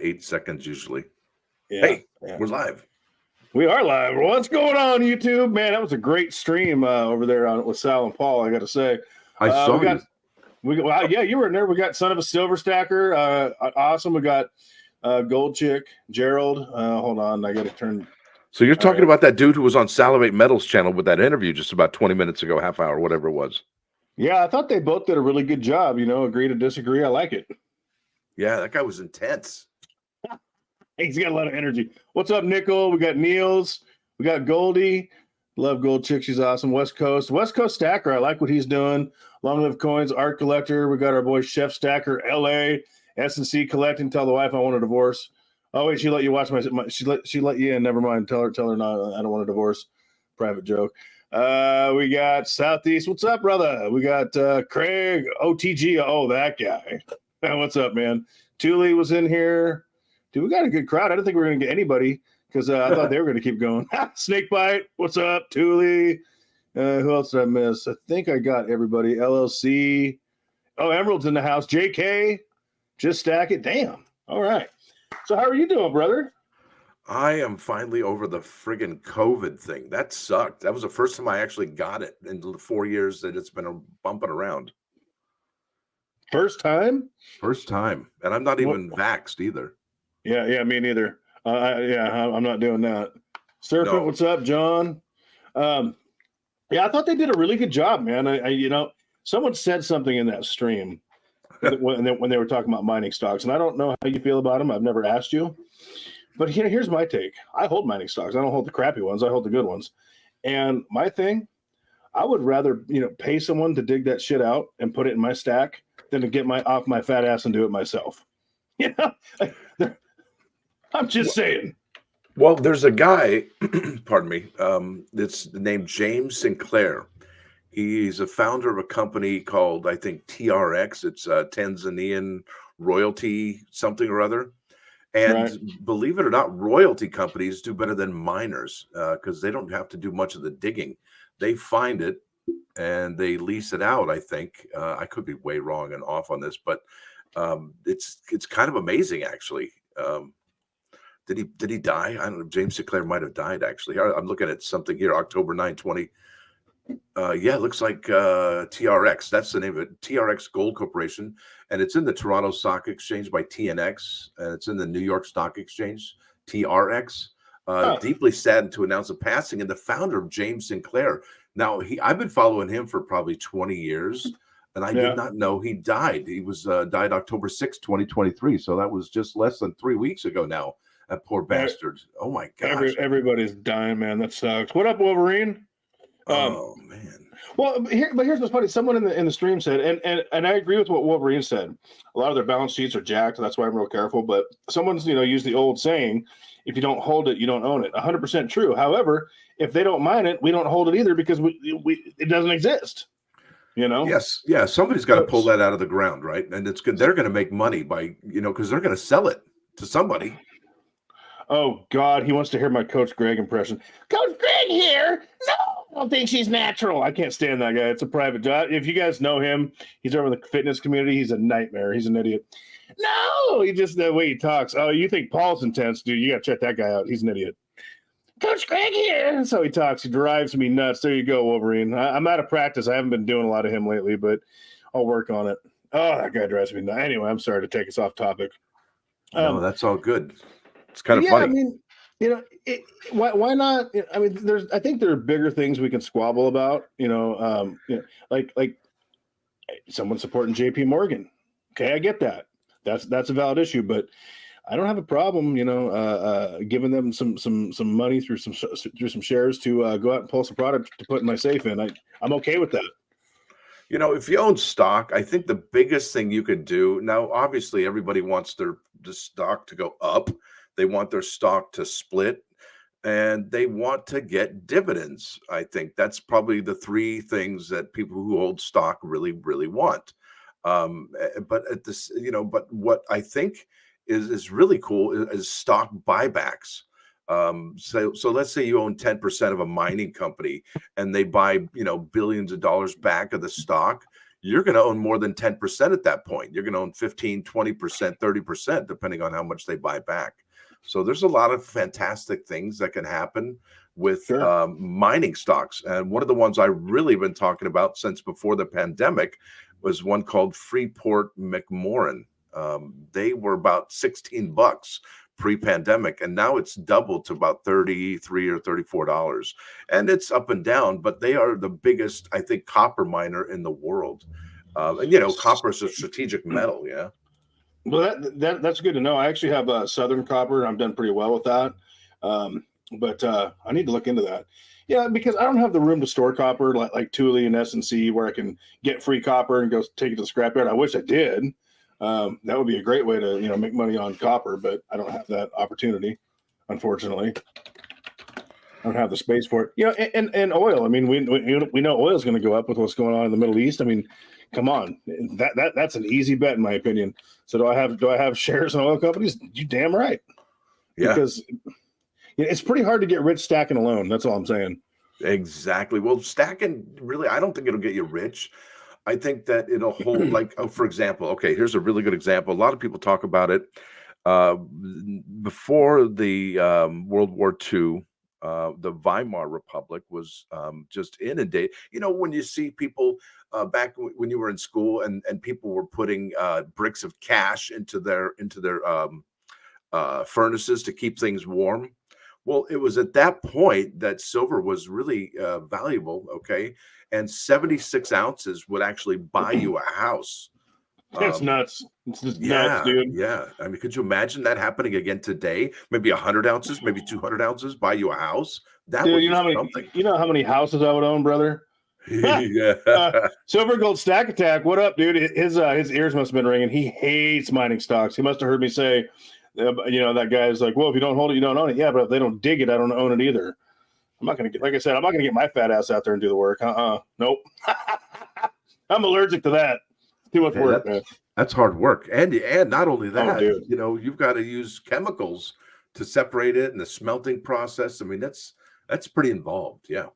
8 seconds usually. Yeah, We're live. We are live. What's going on, YouTube? Man, that was a great stream over there with Sal and Paul, I got to say. I saw you. Yeah, you were in there. We got Son of a Silver Stacker. Awesome. We got Gold Chick, Gerald. Hold on. I got to turn. So you're talking about that dude who was on Salivate Metal's channel with that interview just about 20 minutes ago, half hour, whatever it was. Yeah, I thought they both did a really good job. Agree to disagree. I like it. Yeah, that guy was intense. He's got a lot of energy. What's up, Nickel? We got Niels. We got Goldie. Love Gold Chick. She's awesome. West Coast Stacker. I like what he's doing. Long Live Coins, Art Collector. We got our boy Chef Stacker, LA, S&C Collecting. Tell the wife I want a divorce. Oh wait, she let you watch she let you in. Never mind. Tell her not. I don't want a divorce. Private joke. We got Southeast. What's up, brother? We got Craig OTG. Oh, that guy. What's up, man? Thule was in here. Dude, we got a good crowd. I didn't think we were going to get anybody because I thought they were going to keep going. Snakebite, what's up? Thule. Who else did I miss? I think I got everybody. LLC. Oh, Emerald's in the house. JK. Just stack it. Damn. All right. So how are you doing, brother? I am finally over the friggin' COVID thing. That sucked. That was the first time I actually got it in the 4 years that it's been bumping around. First time? First time. And I'm not even vaxxed either. Yeah, me neither. I'm not doing that. Serpent, no. What's up, John? Yeah, I thought they did a really good job, man. Someone said something in that stream when they were talking about mining stocks, and I don't know how you feel about them. I've never asked you, but here's my take. I hold mining stocks. I don't hold the crappy ones. I hold the good ones. And my thing, I would rather pay someone to dig that shit out and put it in my stack than to get off my fat ass and do it myself. I'm just saying. Well, there's a guy, pardon me, it's named James Sinclair. He's a founder of a company called, I think, TRX. It's Tanzanian royalty something or other. And believe it or not, royalty companies do better than miners because they don't have to do much of the digging. They find it and they lease it out, I think. I could be way wrong and off on this, but it's kind of amazing, actually. Did he die? I don't know. James Sinclair might have died, actually. I'm looking at something here, October 9, 20. Yeah, it looks like TRX. That's the name of it, TRX Gold Corporation. And it's in the Toronto Stock Exchange by TNX. And it's in the New York Stock Exchange, TRX. Deeply saddened to announce the passing of the founder of James Sinclair. Now, I've been following him for probably 20 years. And I did not know he died. He was died October 6, 2023. So that was just less than 3 weeks ago now. That poor bastard. Oh, my gosh. Everybody's dying, man. That sucks. What up, Wolverine? Oh, man. Well, here's what's funny. Someone in the stream said, and I agree with what Wolverine said. A lot of their balance sheets are jacked. That's why I'm real careful. But someone's, used the old saying, if you don't hold it, you don't own it. 100% true. However, if they don't mine it, we don't hold it either because it doesn't exist. Yes. Yeah. Somebody's got to pull that out of the ground, right? And it's good. They're going to make money by, because they're going to sell it to somebody. Oh, God, he wants to hear my Coach Greg impression. Coach Greg here? No, I don't think she's natural. I can't stand that guy. It's a private job. If you guys know him, he's over in the fitness community. He's a nightmare. He's an idiot. No, he just the way he talks. Oh, you think Paul's intense, dude? You got to check that guy out. He's an idiot. Coach Greg here. That's how he talks. He drives me nuts. There you go, Wolverine. I'm out of practice. I haven't been doing a lot of him lately, but I'll work on it. Oh, that guy drives me nuts. Anyway, I'm sorry to take us off topic. No, that's all good. It's kind of funny. I mean, why not? I mean, I think there are bigger things we can squabble about. Like someone supporting J.P. Morgan. Okay, I get that. That's a valid issue, but I don't have a problem, giving them some money through some shares to go out and pull some product to put in my safe in. I'm okay with that. If you own stock, I think the biggest thing you could do now, obviously, everybody wants the stock to go up. They want their stock to split, and they want to get dividends. I think that's probably the three things that people who hold stock really, really want. But what I think is really cool is stock buybacks. So let's say you own 10% of a mining company and they buy, billions of dollars back of the stock. you're going to own more than 10% at that point. You're going to own 15, 20%, 30%, depending on how much they buy back. So there's a lot of fantastic things that can happen with mining stocks. And one of the ones I really been talking about since before the pandemic was one called Freeport McMoran. They were about $16 pre-pandemic, and now it's doubled to about $33 or $34. And it's up and down, but they are the biggest, I think, copper miner in the world. And copper is a strategic metal. Yeah. Well, that's good to know. I actually have a Southern copper, and I've done pretty well with that. But I need to look into that. Yeah, because I don't have the room to store copper like Thule and S&C, where I can get free copper and go take it to the scrapyard. I wish I did. That would be a great way to make money on copper, but I don't have that opportunity, unfortunately. I don't have the space for it. And oil. I mean, we know oil is going to go up with what's going on in the Middle East. I mean, come on, that's an easy bet in my opinion. So do I have shares in oil companies? You damn right. Yeah. Because it's pretty hard to get rich stacking alone. That's all I'm saying. Exactly. Well, stacking really, I don't think it'll get you rich. I think that it'll hold, like, for example, okay, here's a really good example. A lot of people talk about it. Before the World War II, the Weimar Republic was just inundated. When you see people back when you were in school and people were putting bricks of cash into their furnaces to keep things warm. Well, it was at that point that silver was really valuable, okay? And 76 ounces would actually buy you a house. That's nuts. It's just nuts, dude. Yeah. I mean, could you imagine that happening again today? Maybe 100 ounces, maybe 200 ounces buy you a house? That would be something. You know how many houses I would own, brother? Yeah. Silver Gold Stack Attack, what up, dude? His ears must have been ringing. He hates mining stocks. He must have heard me say, that guy's like, well, if you don't hold it, you don't own it. Yeah, but if they don't dig it, I don't own it either. I'm not going to get, like I said, I'm not going to get my fat ass out there and do the work. Nope. I'm allergic to that. Too much work, man. That's hard work. And not only that, you've got to use chemicals to separate it and the smelting process. I mean, that's pretty involved. Yeah.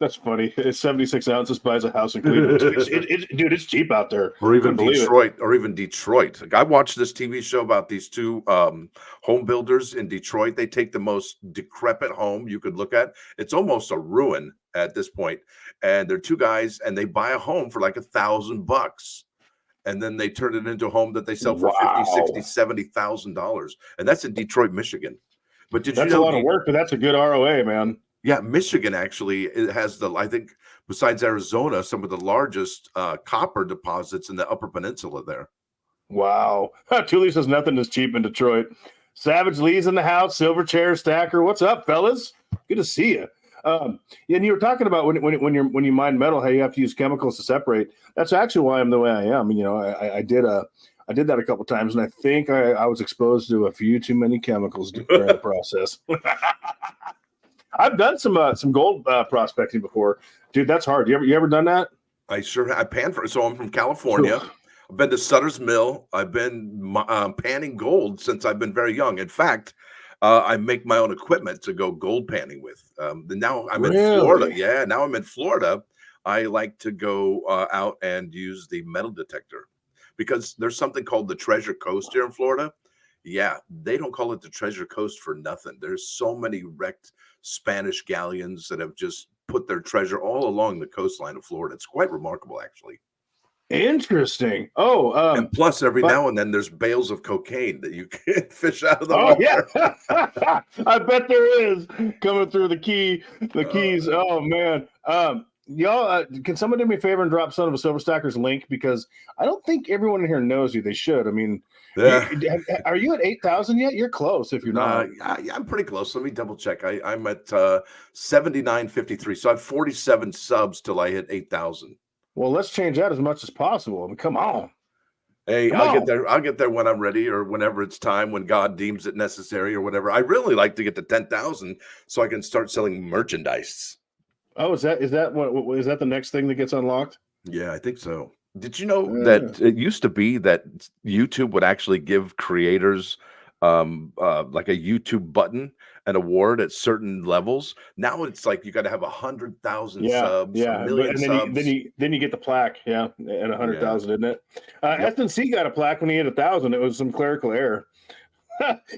That's funny. It's 76 ounces buys a house in Cleveland. Dude, it's cheap out there. Or even Detroit. Like, I watched this TV show about these two home builders in Detroit. They take the most decrepit home you could look at. It's almost a ruin at this point. And they're two guys, and they buy a home for like $1,000. And then they turn it into a home that they sell for $50,000, $60,000, $70,000. And that's in Detroit, Michigan. But that's a lot of work, but that's a good ROA, man. Yeah, Michigan actually has I think, besides Arizona, some of the largest copper deposits in the Upper Peninsula there. Wow. Thule says nothing is cheap in Detroit. Savage Lee's in the house, Silver Chair Stacker. What's up, fellas? Good to see you. And you were talking about when you mine metal, how you have to use chemicals to separate. That's actually why I'm the way I am. I did that a couple of times, and I think I was exposed to a few too many chemicals during the process. I've done some gold prospecting before, dude. That's hard. You ever done that? I sure have. So I'm from California. I've been to Sutter's Mill. I've been panning gold since I've been very young. In fact, I make my own equipment to go gold panning with. Now I'm in Florida. Yeah, now I'm in Florida. I like to go out and use the metal detector because there's something called the Treasure Coast here in Florida. Yeah, they don't call it the Treasure Coast for nothing. There's so many wrecked Spanish galleons that have just put their treasure all along the coastline of Florida. It's quite remarkable, actually. Interesting. And plus, every now and then, there's bales of cocaine that you can fish out of the water. Yeah. I bet there is coming through the keys. Oh man. Y'all, can someone do me a favor and drop Son of a Silver Stacker's link, because I don't think everyone in here knows you. They should. I mean, are you at 8,000 yet? You're close. If you're not, yeah, I'm pretty close. Let me double check. I'm at 79.53, so I have 47 subs till I hit 8,000. Well, let's change that as much as possible. I mean, come on. Hey, I'll get there when I'm ready, or whenever it's time, when God deems it necessary, or whatever. I really like to get to 10,000 so I can start selling merchandise. Oh, is that the next thing that gets unlocked? Yeah, I think so. Did you know that it used to be that YouTube would actually give creators like a YouTube button, an award at certain levels. Now it's like you got to have 100,000 Yeah, subs, a yeah, but million and then you then subs. you then you get the plaque, yeah, at Yeah. 100,000, isn't it? Yep. S&C got a plaque when he hit 1,000. It was some clerical error.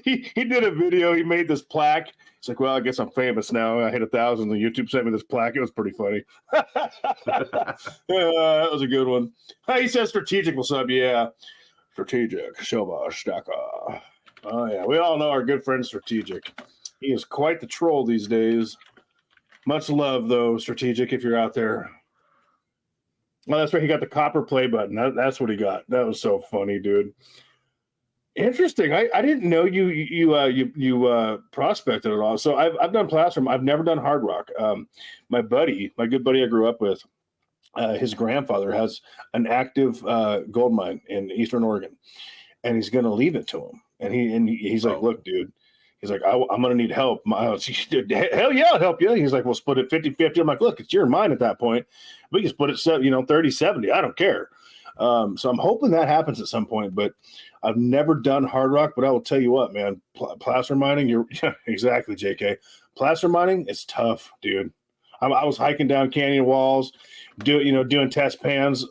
He did a video. He made this plaque. It's like, well, I guess I'm famous now. I hit 1,000. The YouTube sent me this plaque. It was pretty funny. That was a good one. He says strategic will sub. Yeah, strategic. Sliver Stacker. Oh yeah, we all know our good friend Strategic. He is quite the troll these days. Much love though, Strategic. If you're out there. Well, that's right. He got the copper play button. That's what he got. That was so funny, dude. Interesting. I didn't know you prospected at all. So I've done platinum. I've never done hard rock. My good buddy I grew up with, his grandfather has an active gold mine in Eastern Oregon, and he's going to leave it to him. He's like, Oh, look, dude. He's like, I'm going to need help. Hell yeah, I'll help you. He's like, we'll split it 50-50. I'm like, look, it's your mine at that point. We can split it 30-70. I don't care. So I'm hoping that happens at some point, but I've never done hard rock. But I will tell you what, man, placer mining, exactly, JK. Placer mining is tough, dude. I was hiking down canyon walls, doing test pans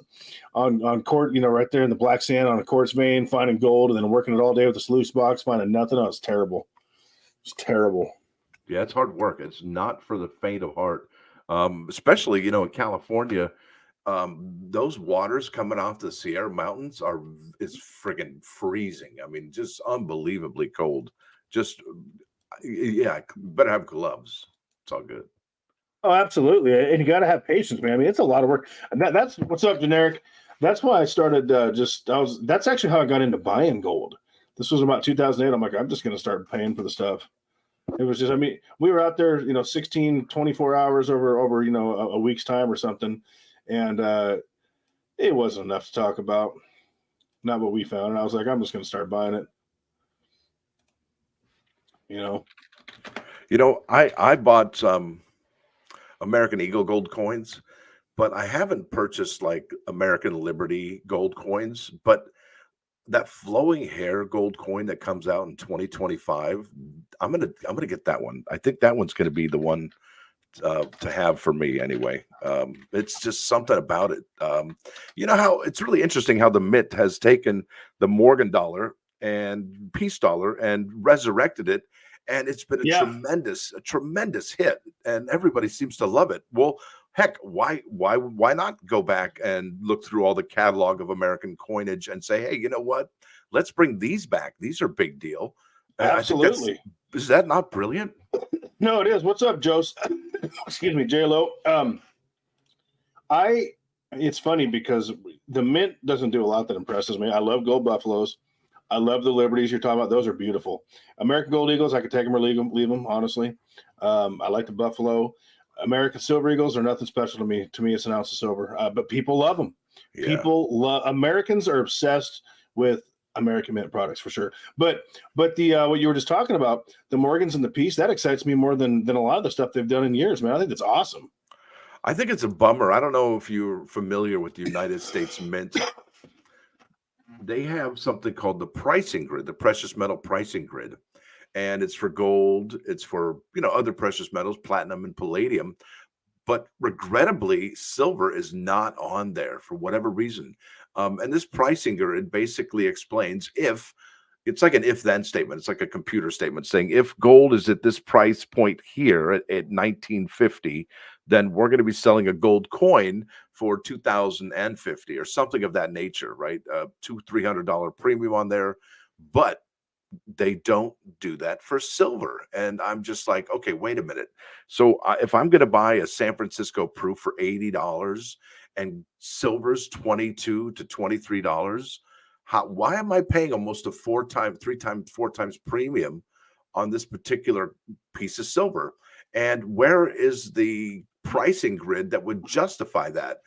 on court, right there in the black sand on a quartz vein, finding gold, and then working it all day with a sluice box, finding nothing. Oh, it's terrible. It's terrible. yeah, it's hard work. It's not for the faint of heart. Especially, in California, those waters coming off the Sierra Mountains is friggin' freezing. I mean, just unbelievably cold. Just yeah, better have gloves. It's all good. Oh, absolutely. And you got to have patience, man. I mean, it's a lot of work. And that's what's up, generic. That's why I started that's actually how I got into buying gold. This was about 2008. I'm like, I'm just going to start paying for the stuff. It was just, I mean, we were out there, 16, 24 hours over, a week's time or something. And it wasn't enough to talk about. Not what we found. And I was like, I'm just going to start buying it. You know, I bought some American Eagle gold coins, but I haven't purchased like American Liberty gold coins. But that flowing hair gold coin that comes out in 2025, I'm gonna get that one. I think that one's gonna be the one to have for me anyway. It's just something about it. You know how it's really interesting how the Mint has taken the Morgan dollar and peace dollar and resurrected it, and it's been yeah, a tremendous hit, and everybody seems to love it. Well, heck, why not go back and look through all the catalog of American coinage and say, hey, you know what? Let's bring these back. These are big deal. I think absolutely. is that not brilliant? No, it is. What's up, Joe's? Excuse me, J Lo. I it's funny because the Mint doesn't do a lot that impresses me. I love gold buffaloes. I love the Liberties you're talking about. Those are beautiful. American Gold Eagles, I could take them or leave them, honestly. I like the Buffalo. American Silver Eagles are nothing special to me. To me, it's an ounce of silver. But people love them. Yeah. Americans are obsessed with American Mint products for sure. But the what you were just talking about, the Morgans and the Peace, that excites me more than a lot of the stuff they've done in years, man. I think that's awesome. I think it's a bummer. I don't know if you're familiar with the United States Mint. They have something called the pricing grid, the precious metal pricing grid. And it's for gold, it's for, other precious metals, platinum and palladium. But regrettably, silver is not on there for whatever reason. And this pricing grid basically explains if it's like an if then statement. It's like a computer statement saying if gold is at this price point here at 1950, then we're going to be selling a gold coin for 2050 or something of that nature, right? $200-300 premium on there. But they don't do that for silver. And I'm just like, okay, wait a minute. So if I'm going to buy a San Francisco proof for $80 and silver's 22 to $23, why am I paying almost a 4 times premium on this particular piece of silver? And where is the pricing grid that would justify that?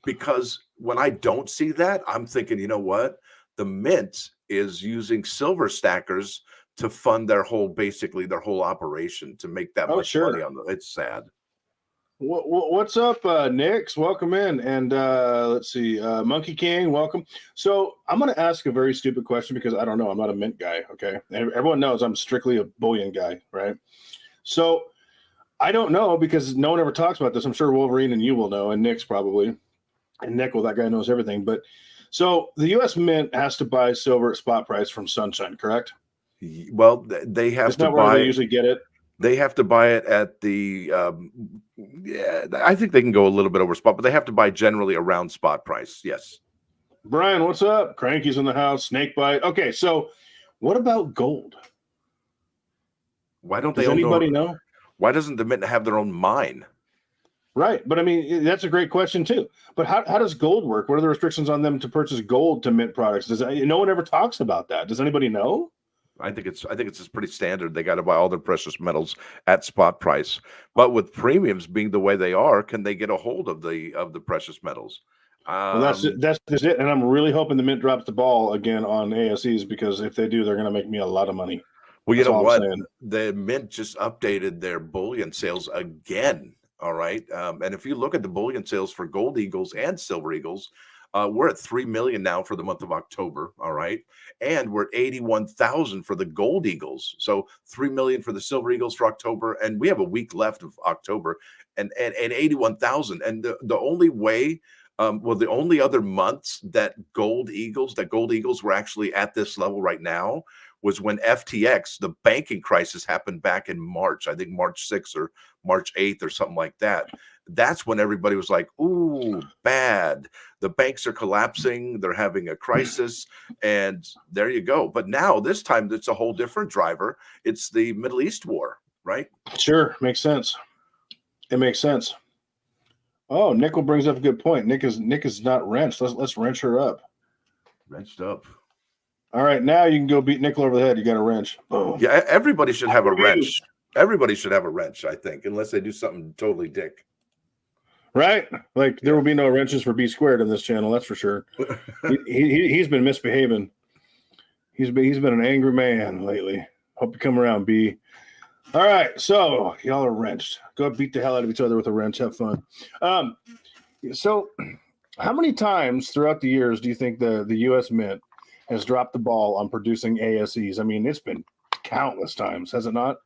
Because when I don't see that, I'm thinking, you know what? The Mint is using silver stackers to fund basically their whole operation to make that Oh, much money sure. on it's sad. What's up, Nix? Welcome in. And let's see, Monkey King, welcome. So I'm going to ask a very stupid question because I don't know. I'm not a mint guy. Okay. And everyone knows I'm strictly a bullion guy, right? So I don't know because no one ever talks about this. I'm sure Wolverine and you will know, and Nix probably. And Nickel, that guy knows everything. But so the U.S. Mint has to buy silver at spot price from Sunshine, correct? Well, they have It's to not where they buy. usually get it. They have to buy it at the. Yeah, I think they can go a little bit over spot, but they have to buy generally around spot price. Yes. Brian, what's up? Cranky's in the house. Snakebite. Okay, so what about gold? Why don't Does they own anybody their, know? Why doesn't the Mint have their own mine? Right. But I mean, that's a great question too. But how does gold work? What are the restrictions on them to purchase gold to mint products? No one ever talks about that. Does anybody know? I think it's just pretty standard. They got to buy all their precious metals at spot price. But with premiums being the way they are, can they get a hold of the precious metals? Well, that's it. And I'm really hoping the mint drops the ball again on ASEs because if they do, they're going to make me a lot of money. Well, you That's know all I'm what? saying. The Mint just updated their bullion sales again. All right. And if you look at the bullion sales for gold eagles and silver eagles, we're at 3 million now for the month of October. All right. And we're at 81,000 for the gold eagles. So 3 million for the silver eagles for October. And we have a week left of October and 81,000. And the only way, the only other months that gold eagles were actually at this level right now was when FTX, the banking crisis, happened back in March. I think March 6th or March 8th or something like that. That's when everybody was like, ooh, bad. The banks are collapsing. They're having a crisis. And there you go. But now, this time, it's a whole different driver. It's the Middle East war, right? Sure. Makes sense. It makes sense. Oh, Nickel brings up a good point. Nick is not wrenched. Let's wrench her up. Wrenched up. All right, now you can go beat Nickel over the head. You got a wrench. Boom. Yeah, everybody should have a wrench. Everybody should have a wrench, I think, unless they do something totally dick. Right? Like there will be no wrenches for B squared in this channel. That's for sure. He's been misbehaving. He's been an angry man lately. Hope you come around, B. All right, so y'all are wrenched. Go beat the hell out of each other with a wrench. Have fun. So how many times throughout the years do you think the U.S. Mint has dropped the ball on producing ASEs? I mean, it's been countless times, has it not?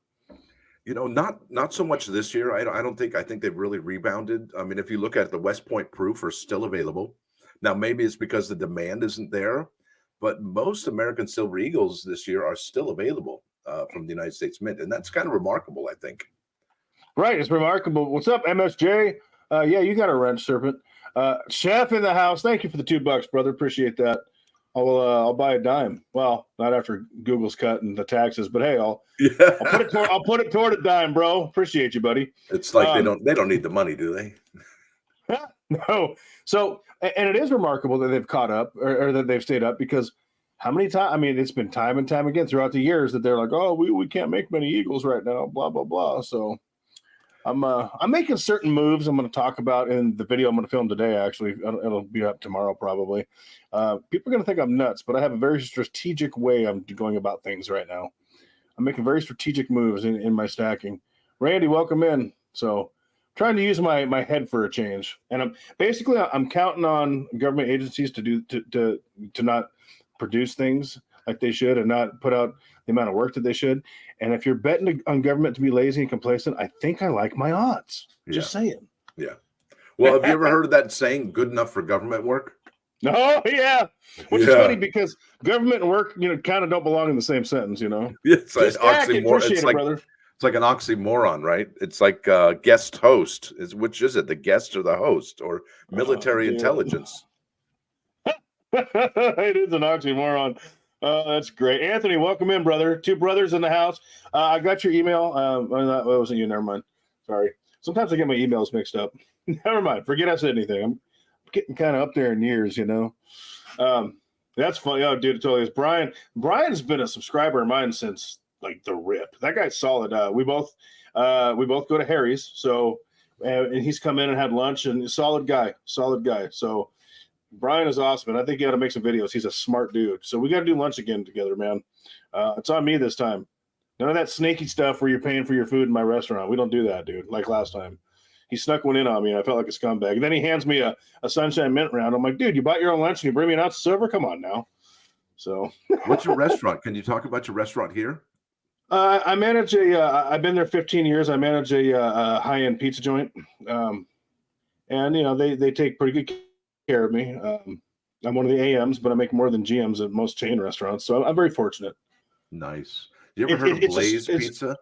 You know, not so much this year. I think they've really rebounded. I mean, if you look at it, the West Point proof are still available. Now, maybe it's because the demand isn't there, but most American Silver Eagles this year are still available from the United States Mint, and that's kind of remarkable, I think. Right, it's remarkable. What's up, MSJ? Yeah, you got a wrench, Serpent. Chef in the house. Thank you for the $2, brother. Appreciate that. I'll buy a dime. Well, not after Google's cut and the taxes, but hey, I'll put it toward a dime, bro. Appreciate you, buddy. It's like they don't need the money, do they? No. So, and it is remarkable that they've caught up or that they've stayed up because how many times? I mean, it's been time and time again throughout the years that they're like, oh, we can't make many Eagles right now, blah blah blah. So, I'm making certain moves I'm going to talk about in the video I'm going to film today. Actually, it'll be up tomorrow probably. People are going to think I'm nuts, but I have a very strategic way I'm going about things right now. I'm making very strategic moves in my stacking. Randy, welcome in. So, trying to use my head for a change, and I'm counting on government agencies to not produce things like they should and not put out the amount of work that they should. And if you're betting on government to be lazy and complacent, I think I like my odds. Just saying. Yeah. Well, have you ever heard of that saying, good enough for government work? Oh, yeah. Which is funny because government and work, kind of don't belong in the same sentence, It's like oxymoron. It's brother. It's like an oxymoron, right? It's like guest host. Which is it, the guest or the host or military intelligence? It is an oxymoron. That's great. Anthony, welcome in, brother. Two brothers in the house. I got your email. That wasn't you. Never mind. Sorry. Sometimes I get my emails mixed up. Never mind. Forget I said anything. I'm getting kind of up there in years, That's funny. Oh, dude, it totally is. Brian. Brian's been a subscriber of mine since like the rip. That guy's solid. We both go to Harry's. So, and he's come in and had lunch and solid guy. So, Brian is awesome, and I think you got to make some videos. He's a smart dude. So we got to do lunch again together, man. It's on me this time. None of that snaky stuff where you're paying for your food in my restaurant. We don't do that, dude, like last time. he snuck one in on me, and I felt like a scumbag. And then he hands me a Sunshine Mint round. I'm like, dude, you bought your own lunch and you bring me an ounce of silver? Come on now. So, what's your restaurant? Can you talk about your restaurant here? I manage I've been there 15 years. I manage a high-end pizza joint. And, they take pretty good care of me. I'm one of the AMs, but I make more than GMs at most chain restaurants. So I'm very fortunate. Nice. You ever heard of Blaze Pizza?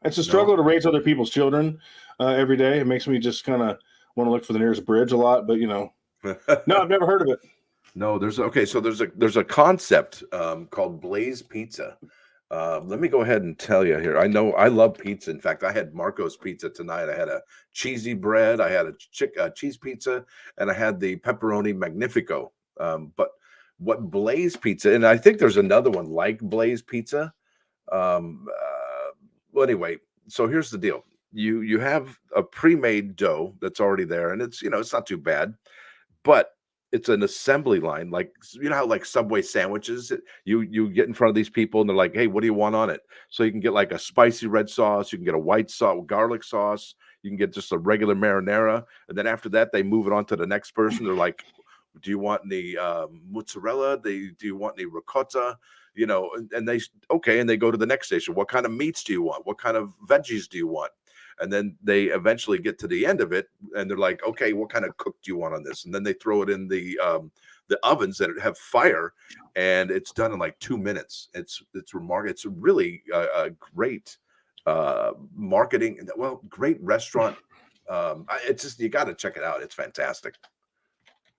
It's a struggle to raise other people's children every day. It makes me just kind of want to look for the nearest bridge a lot, but no, I've never heard of it. No, there's a concept called Blaze Pizza. Let me go ahead and tell you here. I know I love pizza. In fact, I had Marco's pizza tonight. I had a cheesy bread, I had a cheese pizza, and I had the pepperoni magnifico. But what Blaze Pizza, and I think there's another one like Blaze Pizza. Well, anyway, so here's the deal. You have a pre-made dough that's already there, and it's not too bad, but it's an assembly line, like how like Subway sandwiches. You get in front of these people, and they're like, "Hey, what do you want on it?" So you can get like a spicy red sauce, you can get a white sauce, garlic sauce, you can get just a regular marinara, and then after that, they move it on to the next person. They're like, "Do you want the mozzarella? Do you want the ricotta?" And they go to the next station. What kind of meats do you want? What kind of veggies do you want? And then they eventually get to the end of it, and they're like, "Okay, what kind of cook do you want on this?" And then they throw it in the ovens that have fire, and it's done in like 2 minutes. It's remarkable. It's really a great marketing. Well, great restaurant. It's just, you got to check it out. It's fantastic.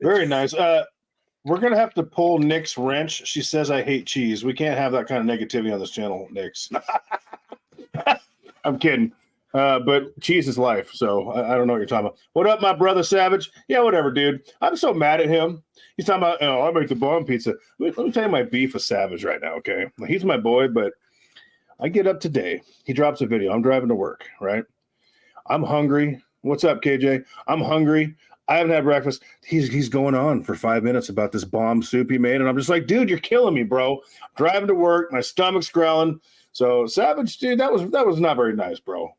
Very nice. We're going to have to pull Nick's wrench. She says I hate cheese. We can't have that kind of negativity on this channel, Nick's. I'm kidding. But cheese is life, so I don't know what you're talking about. What up, my brother Savage? Yeah, whatever, dude. I'm so mad at him. He's talking about, I make the bomb pizza. Let me tell you my beef with Savage right now, okay? He's my boy, but I get up today. He drops a video. I'm driving to work, right? I'm hungry. What's up, KJ? I'm hungry. I haven't had breakfast. He's going on for 5 minutes about this bomb soup he made, and I'm just like, dude, you're killing me, bro. I'm driving to work. My stomach's growling. So, Savage, dude, that was not very nice, bro.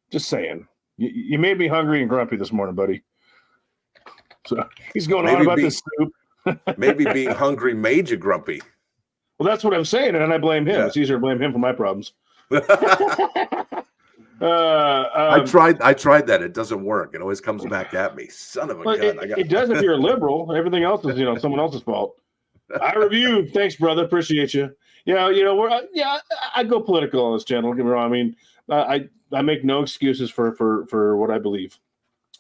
Just saying. You made me hungry and grumpy this morning, buddy. So he's going on about this soup. Maybe being hungry made you grumpy. Well, that's what I'm saying, and I blame him. Yeah. It's easier to blame him for my problems. I tried that. It doesn't work. It always comes back at me. Son of a gun. It does if you're a liberal. Everything else is, someone else's fault. I review. Thanks, brother. Appreciate you. I go political on this channel. Don't get me wrong. I mean, I make no excuses for what I believe.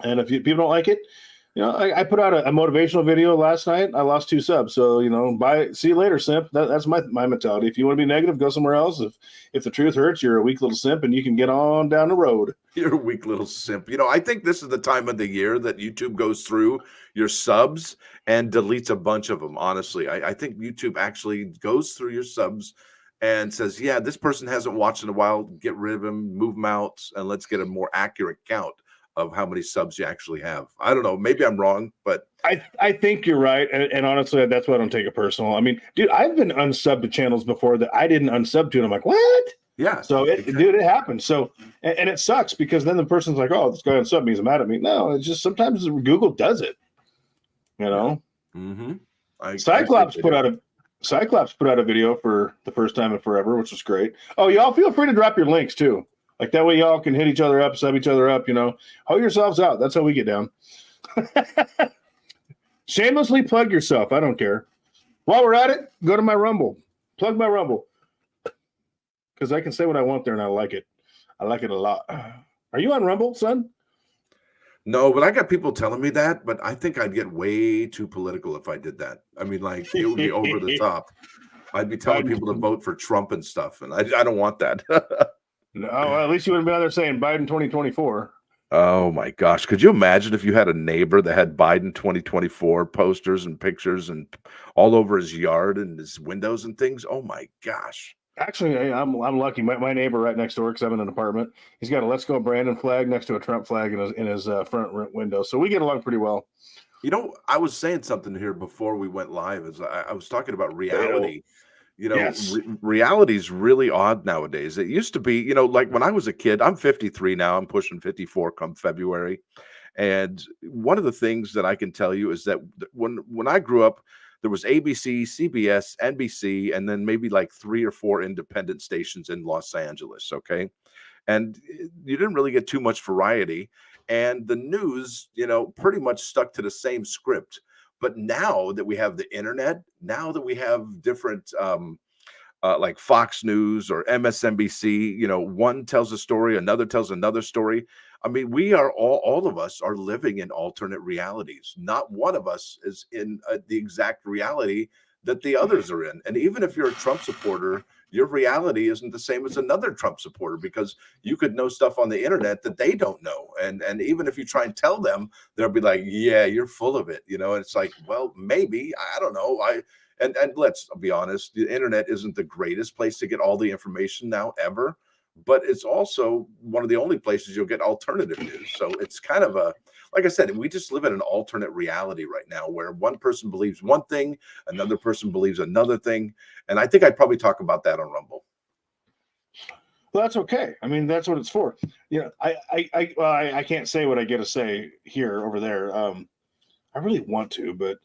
And if people don't like it, I put out a motivational video last night. I lost 2 subs. So, bye. See you later, simp. That's my mentality. If you want to be negative, go somewhere else. If the truth hurts, you're a weak little simp and you can get on down the road. You're a weak little simp. I think this is the time of the year that YouTube goes through your subs and deletes a bunch of them. Honestly, I think YouTube actually goes through your subs and says, yeah, this person hasn't watched in a while. Get rid of him, move them out, and let's get a more accurate count of how many subs you actually have. I don't know. Maybe I'm wrong, but I think you're right. And honestly, that's why I don't take it personal. I mean, dude, I've been unsubbed to channels before that I didn't unsub to, and I'm like, what? Yeah. So it happens. So, and it sucks because then the person's like, oh, this guy unsubbed me. He's mad at me. No, it's just sometimes Google does it. Mm-hmm. Cyclops put out a video for the first time in forever, which was great. Oh, y'all feel free to drop your links too. Like that way y'all can hit each other up, sub each other up, hoe yourselves out. That's how we get down. Shamelessly plug yourself. I don't care. While we're at it, go to my Rumble. Plug my Rumble. Because I can say what I want there and I like it. I like it a lot. Are you on Rumble, son? No, but I got people telling me that, but I think I'd get way too political if I did that. I mean, like, it would be over the top. I'd be telling people to vote for Trump and stuff, and I don't want that. No, at least you wouldn't be out there saying Biden 2024. Oh, my gosh. Could you imagine if you had a neighbor that had Biden 2024 posters and pictures and all over his yard and his windows and things? Oh, my gosh. Actually, I'm lucky. My neighbor right next door, because I'm in an apartment, he's got a "Let's Go Brandon" flag next to a Trump flag in his front window. So we get along pretty well. I was saying something here before we went live. I was talking about reality. Yes. Reality is really odd nowadays. It used to be, like when I was a kid, I'm 53 now, I'm pushing 54 come February. And one of the things that I can tell you is that when I grew up, there was ABC, CBS, NBC, and then maybe like 3 or 4 independent stations in Los Angeles, okay? And you didn't really get too much variety. And the news, pretty much stuck to the same script. But now that we have the internet, now that we have different like Fox News or MSNBC, one tells a story, another tells another story. I mean, we are all of us are living in alternate realities. Not one of us is in the exact reality that the others are in. And even if you're a Trump supporter, your reality isn't the same as another Trump supporter, because you could know stuff on the internet that they don't know. And even if you try and tell them, they'll be like, yeah, you're full of it. It's like, well, maybe, I don't know. And let's be honest, the internet isn't the greatest place to get all the information now ever, but it's also one of the only places you'll get alternative news. So it's kind of like I said, we just live in an alternate reality right now where one person believes one thing, another person believes another thing. And I think I'd probably talk about that on Rumble. Well, that's okay. I mean, that's what it's for. I can't say what I get to say here over there. I really want to, but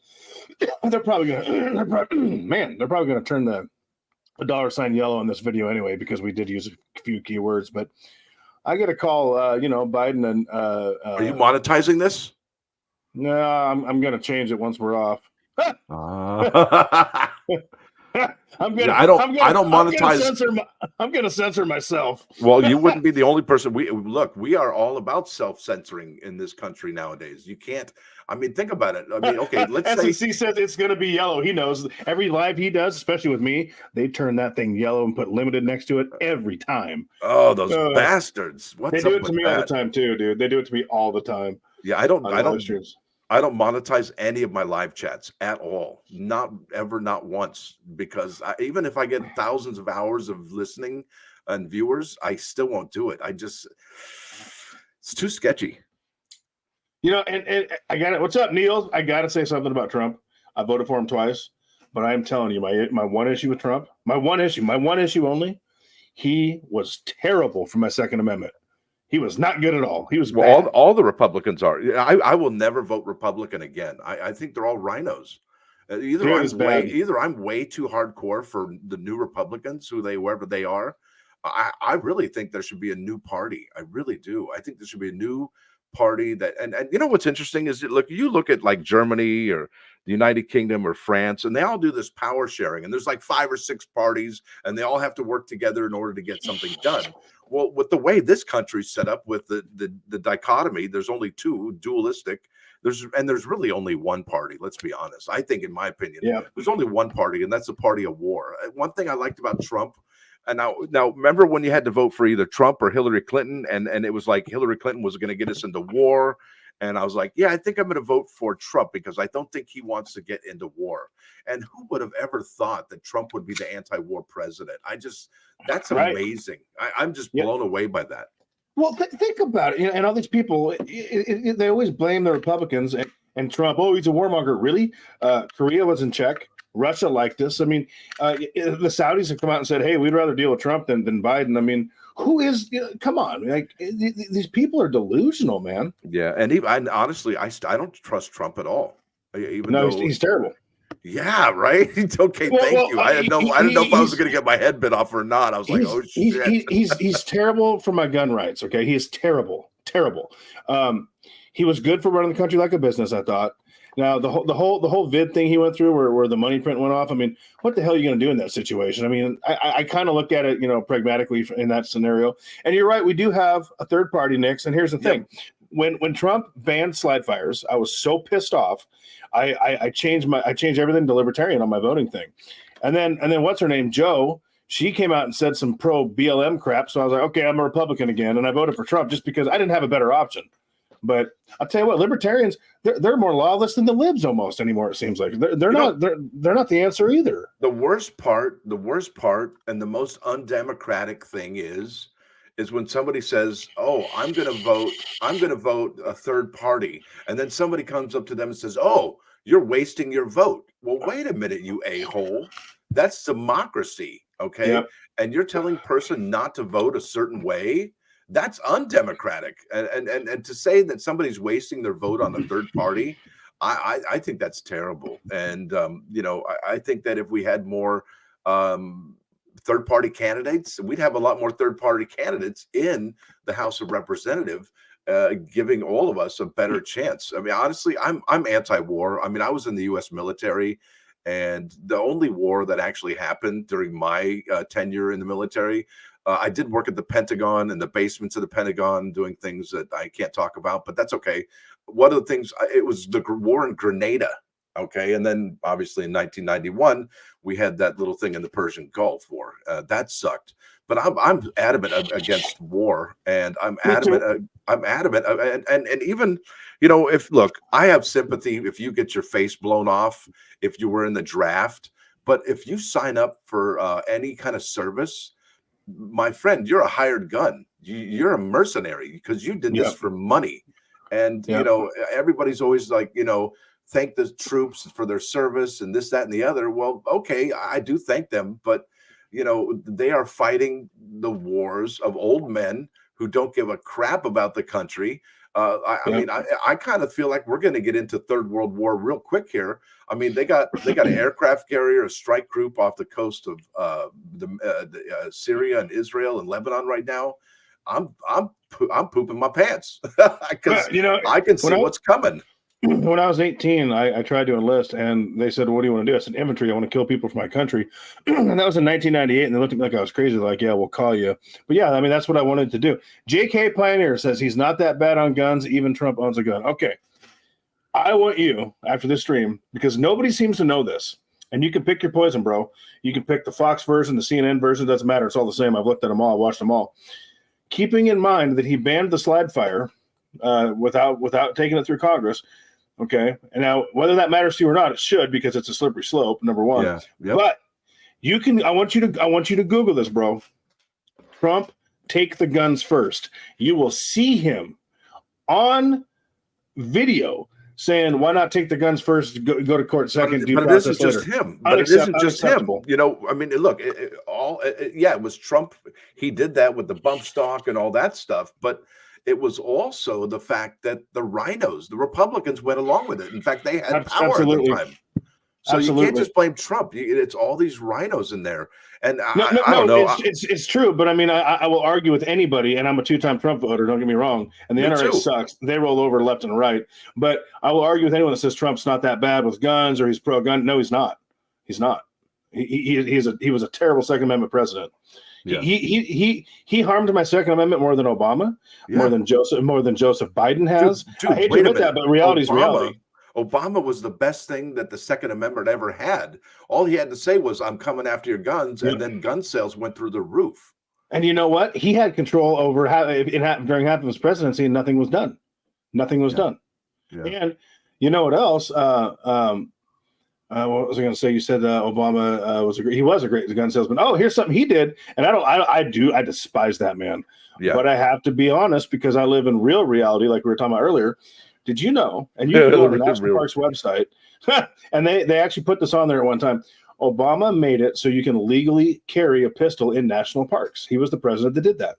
they're probably gonna turn the $sign yellow on this video anyway, because we did use a few keywords. But I get a call, Biden and are you monetizing this? No, I'm gonna change it once we're off. I'm gonna censor myself. Well, you wouldn't be the only person. We are all about self-censoring in this country nowadays. You can't. I mean, think about it. I mean, okay, let's say SEC says it's going to be yellow. He knows every live he does, especially with me. They turn that thing yellow and put limited next to it every time. Oh, those bastards! They do it to me all the time too, dude. They do it to me all the time. Yeah, I don't monetize any of my live chats at all. Not ever, not once. Because even if I get thousands of hours of listening and viewers, I still won't do it. It's too sketchy. And I got it. What's up, Neil? I got to say something about Trump. I voted for him twice, but I am telling you, my one issue with Trump, my one issue only, he was terrible for my Second Amendment. He was not good at all. He was bad. All the Republicans are. I will never vote Republican again. I think they're all rhinos. Either I'm way too hardcore for the new Republicans, whoever they are. I really think there should be a new party. I really do. I think there should be a new party that, and what's interesting is that you look at like Germany or the United Kingdom or France, and they all do this power sharing, and there's like 5 or 6 parties, and they all have to work together in order to get something done. Well, with the way this country's set up, with the dichotomy, there's only 2 dualistic. There's really only one party. Let's be honest. I think, in my opinion, there's only one party, and that's the party of war. One thing I liked about Trump. And now, remember when you had to vote for either Trump or Hillary Clinton, and it was like Hillary Clinton was going to get us into war, and I was like, yeah, I think I'm going to vote for Trump because I don't think he wants to get into war. And who would have ever thought that Trump would be the anti-war president? That's amazing. I'm just blown away by that. Well, think about it. And all these people, they always blame the Republicans and Trump. Oh, he's a warmonger. Really? Korea was in check. Russia liked us. I mean, the Saudis have come out and said, hey, we'd rather deal with Trump than Biden. I mean, who is, come on, like these people are delusional, man. Yeah. And honestly, I don't trust Trump at all. He's terrible. Yeah, right. Okay, thank you. I didn't know if I was going to get my head bit off or not. I was like, oh shit. He's terrible for my gun rights. Okay, he is terrible. He was good for running the country like a business, I thought. Now the whole vid thing he went through, where the money print went off. I mean, what the hell are you going to do in that situation? I mean, I kind of look at it, pragmatically in that scenario. And you're right, we do have a third party, Nix. And here's the thing: when Trump banned slide fires, I was so pissed off. I changed everything to libertarian on my voting thing, and then what's her name, Joe? She came out and said some pro BLM crap. So I was like, okay, I'm a Republican again, and I voted for Trump just because I didn't have a better option. But I'll tell you what, libertarians, they're more lawless than the libs almost anymore. It seems like they're not the answer either. The worst part, and the most undemocratic thing is when somebody says, "Oh, I'm going to vote a third party," and then somebody comes up to them and says, "Oh, you're wasting your vote." Well, wait a minute, you a-hole. That's democracy, okay? Yep. And you're telling a person not to vote a certain way, that's undemocratic. And to say that somebody's wasting their vote on a third party, I think that's terrible. And I think that if we had more um, third party candidates, we'd have a lot more third party candidates in the House of Representative, giving all of us a better chance. I mean, honestly, I'm anti-war. I mean, I was in the U.S. military, and the only war that actually happened during my tenure in the military, I did work at the Pentagon, in the basements of the Pentagon, doing things that I can't talk about, but that's okay. One of the things, it was the war in Grenada. Okay. And then obviously in 1991, we had that little thing in the Persian Gulf War. That sucked. But I'm adamant against war, and I'm Me adamant. too. I'm adamant, and even if look, I have sympathy if you get your face blown off, if you were in the draft, but if you sign up for any kind of service, my friend, you're a hired gun. You're a mercenary because you did this Yep. for money. And Yep. everybody's always like, thank the troops for their service and this, that, and the other. Well, okay, I do thank them, but they are fighting the wars of old men who don't give a crap about the country. I Yep. mean, I kind of feel like we're going to get into Third World War real quick here. I mean, they got an aircraft carrier, a strike group off the coast of Syria and Israel and Lebanon right now. I'm pooping my pants because Well, I can see what's coming. when I was 18, I tried to enlist, and they said, "What do you want to do?" I said, "Infantry. I want to kill people for my country." And that was in 1998, and they looked at me like I was crazy. Like, "Yeah, we'll call you." But yeah, I mean, that's what I wanted to do. JK Pioneer says he's not that bad on guns. Even Trump owns a gun. Okay, I want you after this stream, because nobody seems to know this, and you can pick your poison, bro. You can pick the Fox version, the CNN version. Doesn't matter. It's all the same. I've looked at them all. I watched them all. Keeping in mind that he banned the slide fire without taking it through Congress. Okay. And now, whether that matters to you or not, it should, because it's a slippery slope, number one. Yeah. Yep. But I want you to Google this, bro. Trump, take the guns first. You will see him on video saying, "Why not take the guns first? Go to court second. But it isn't just him. But it isn't just him. I mean, look, it was Trump. He did that with the bump stock and all that stuff. But it was also the fact that the rhinos, the Republicans, went along with it. In fact, they had power Absolutely. at the time. So you can't just blame Trump. It's all these rhinos in there. And No, I don't know. It's true, but I mean, I will argue with anybody, and I'm a two-time Trump voter. Don't get me wrong. And the Me NRA too. sucks; they roll over left and right. But I will argue with anyone that says Trump's not that bad with guns or he's pro-gun. No, he's not. He's not. He was a terrible Second Amendment president. Yeah. He harmed my Second Amendment more than Obama, Yeah. more than Joseph Biden has. Dude, I hate to wait a admit that, minute. but reality's reality. Obama was the best thing that the Second Amendment ever had. All he had to say was, "I'm coming after your guns," and then gun sales went through the roof. And you know what? He had control over during half of his presidency, and nothing was done. Nothing was done. Yeah. And you know what else? What was I going to say? You said Obama he was a great gun salesman. Oh, here's something he did, and I despise that man. Yeah. But I have to be honest, because I live in real reality, like we were talking about earlier. Did you know? And you can go on the National Parks website, and they actually put this on there at one time. Obama made it so you can legally carry a pistol in national parks. He was the president that did that.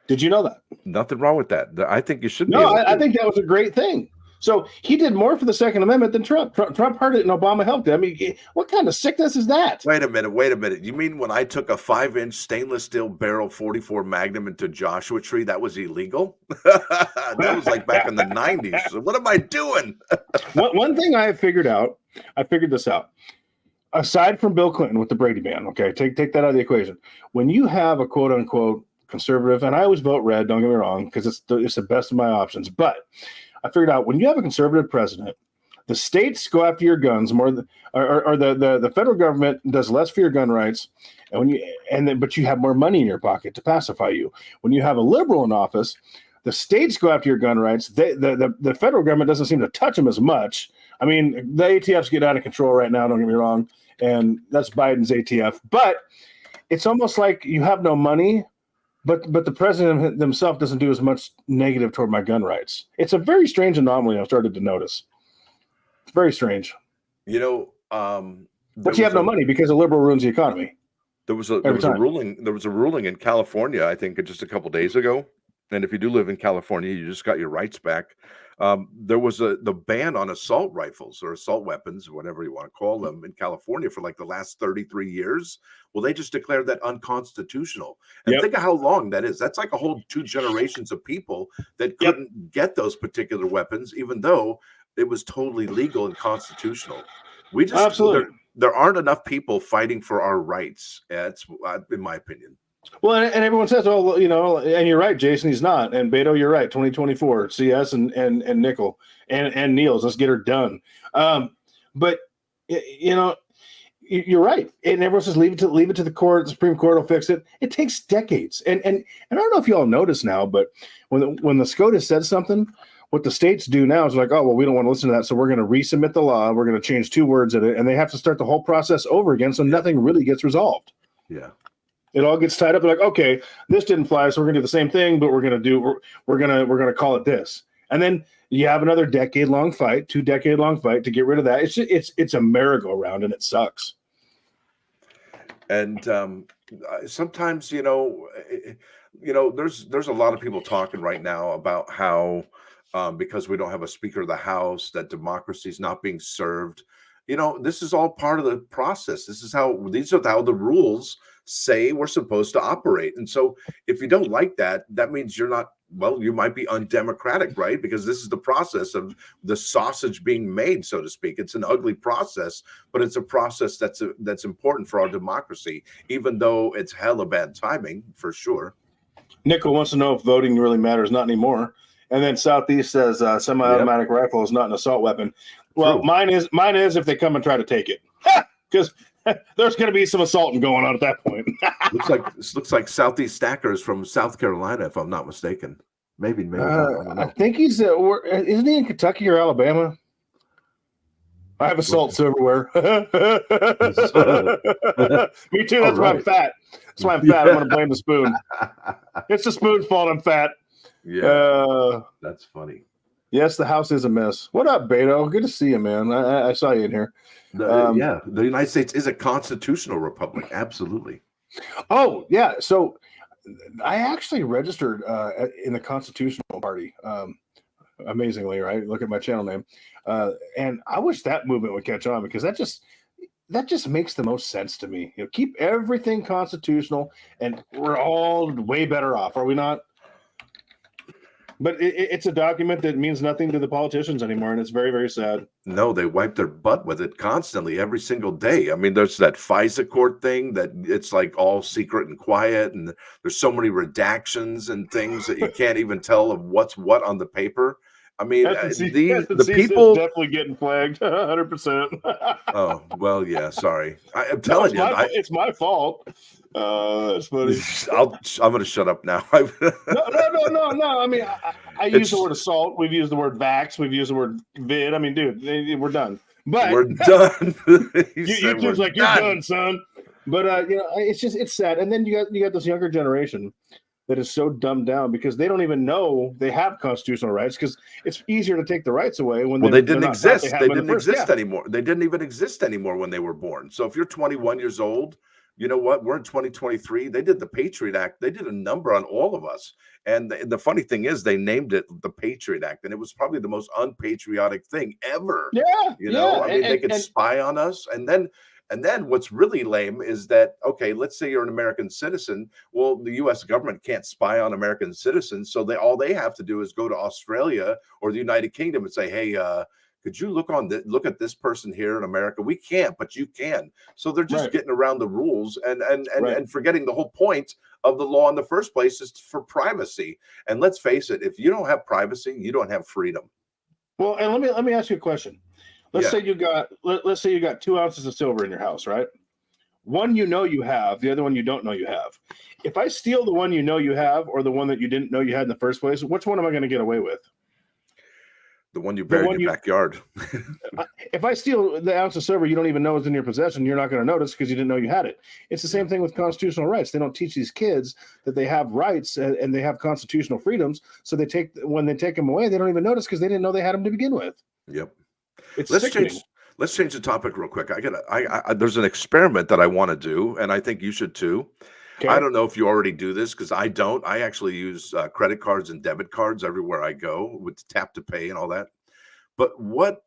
Did you know that? Nothing wrong with that. I think you should. No, I think that was a great thing. So he did more for the Second Amendment than Trump. Trump heard it and Obama helped it. I mean, what kind of sickness is that? Wait a minute. You mean when I took a 5-inch stainless steel barrel 44 Magnum into Joshua Tree, that was illegal? That was like back in the 90s. So what am I doing? One thing I figured this out. Aside from Bill Clinton with the Brady ban, okay, take that out of the equation. When you have a quote unquote conservative, and I always vote red, don't get me wrong, because it's the best of my options, but I figured out when you have a conservative president, the states go after your guns more than, or the federal government does less for your gun rights, but you have more money in your pocket to pacify you. When you have a liberal in office, the states go after your gun rights. The federal government doesn't seem to touch them as much. I mean, the ATFs get out of control right now, don't get me wrong, and that's Biden's ATF. But it's almost like you have no money, but the president himself doesn't do as much negative toward my gun rights. It's a very strange anomaly I've started to notice. It's very strange. There But you was have no a money because a liberal ruins the economy there every was a time. ruling in California, I think just a couple days ago. And if you do live in California, you just got your rights back. There was the ban on assault rifles or assault weapons, whatever you want to call them, in California for like the last 33 years. Well, they just declared that unconstitutional. And Yep. think of how long that is. That's like a whole two generations of people that Yep. couldn't get those particular weapons, even though it was totally legal and constitutional. We just Absolutely. there aren't enough people fighting for our rights. That's in my opinion. Well, and everyone says, "Oh, well, and you're right, Jason. He's not." And Beto, you're right. 2024, CS and Nickel and Niels. Let's get her done. But you're right. And everyone says, "Leave it to the court. The Supreme Court will fix it." It takes decades. And I don't know if you all notice now, but when the SCOTUS said something, what the states do now is like, "Oh, well, we don't want to listen to that, so we're going to resubmit the law. We're going to change 2 words in it," and they have to start the whole process over again, so nothing really gets resolved. Yeah. It all gets tied up. They're like, okay, this didn't fly, so we're gonna do the same thing, but we're gonna call it this. And then you have another 2-decade-long fight to get rid of that. It's a merry-go-round, and it sucks. And sometimes there's a lot of people talking right now about how because we don't have a Speaker of the House, that democracy is not being served. This is all part of the process. These are how the rules say we're supposed to operate. And so if you don't like that, that means you're not, well, you might be undemocratic, right? Because this is the process of the sausage being made, so to speak. It's an ugly process, but it's a process that's important for our democracy, even though it's hella bad timing for sure. Nickel wants to know if voting really matters. Not anymore. And then Southeast says semi-automatic rifle is not an assault weapon. Well, True. mine is if they come and try to take it, because there's going to be some assaulting going on at that point. looks like Southeast Stacker is from South Carolina, if I'm not mistaken. Maybe not. I don't know. I think he's isn't he in Kentucky or Alabama? I have assaults everywhere. Me too. That's why I'm fat. That's why I'm fat. I'm going to blame the spoon. It's the spoon's fault I'm fat. Yeah, that's funny. Yes, the house is a mess. What up, Beto? Good to see you, man. I saw you in here. The United States is a constitutional republic. Absolutely. Oh, yeah. So I actually registered in the Constitutional Party. Amazingly, right? Look at my channel name. And I wish that movement would catch on, because that just makes the most sense to me. Keep everything constitutional, and we're all way better off, are we not? But it's a document that means nothing to the politicians anymore, and it's very, very sad. No, they wipe their butt with it constantly, every single day. I mean, there's that FISA court thing that it's like all secret and quiet, and there's so many redactions and things that you can't even tell of what's what on the paper. I mean, the people definitely getting flagged, 100%. Oh, well, yeah. Sorry, I'm telling you, it's my fault. That's funny. I'm going to shut up now. No. I mean, I use the word assault. We've used the word vax. We've used the word vid. I mean, dude, we're done. But we're done. YouTube's like, you're done, son. But it's sad. And then you got this younger generation that is so dumbed down because they don't even know they have constitutional rights, because it's easier to take the rights away when they didn't exist. They didn't exist yeah. anymore. They didn't even exist anymore when they were born. So if you're 21 years old, you know what? We're in 2023. They did the Patriot Act. They did a number on all of us. And the funny thing is, they named it the Patriot Act, and it was probably the most unpatriotic thing ever. Yeah. I mean, they could spy on us. And then what's really lame is that, okay, let's say you're an American citizen. Well, the U.S. government can't spy on American citizens. So all they have to do is go to Australia or the United Kingdom and say, hey, could you look at this person here in America? We can't, but you can. So they're just getting around the rules and forgetting the whole point of the law in the first place is for privacy. And let's face it, if you don't have privacy, you don't have freedom. Well, and let me ask you a question. Let's say you got 2 ounces of silver in your house, right? One you have, the other one you don't know you have. If I steal the one you have, or the one that you didn't know you had in the first place, which one am I going to get away with? The one you buried in your backyard. If I steal the ounce of silver you don't even know is in your possession, you're not going to notice because you didn't know you had it. It's the same thing with constitutional rights. They don't teach these kids that they have rights and they have constitutional freedoms. So when they take them away, they don't even notice because they didn't know they had them to begin with. Yep. It's Let's sickening. Let's change the topic real quick. There's an experiment that I want to do, and I think you should too. I Okay. don't know if you already do this because I don't. I actually use credit cards and debit cards everywhere I go with tap to pay and all that. But what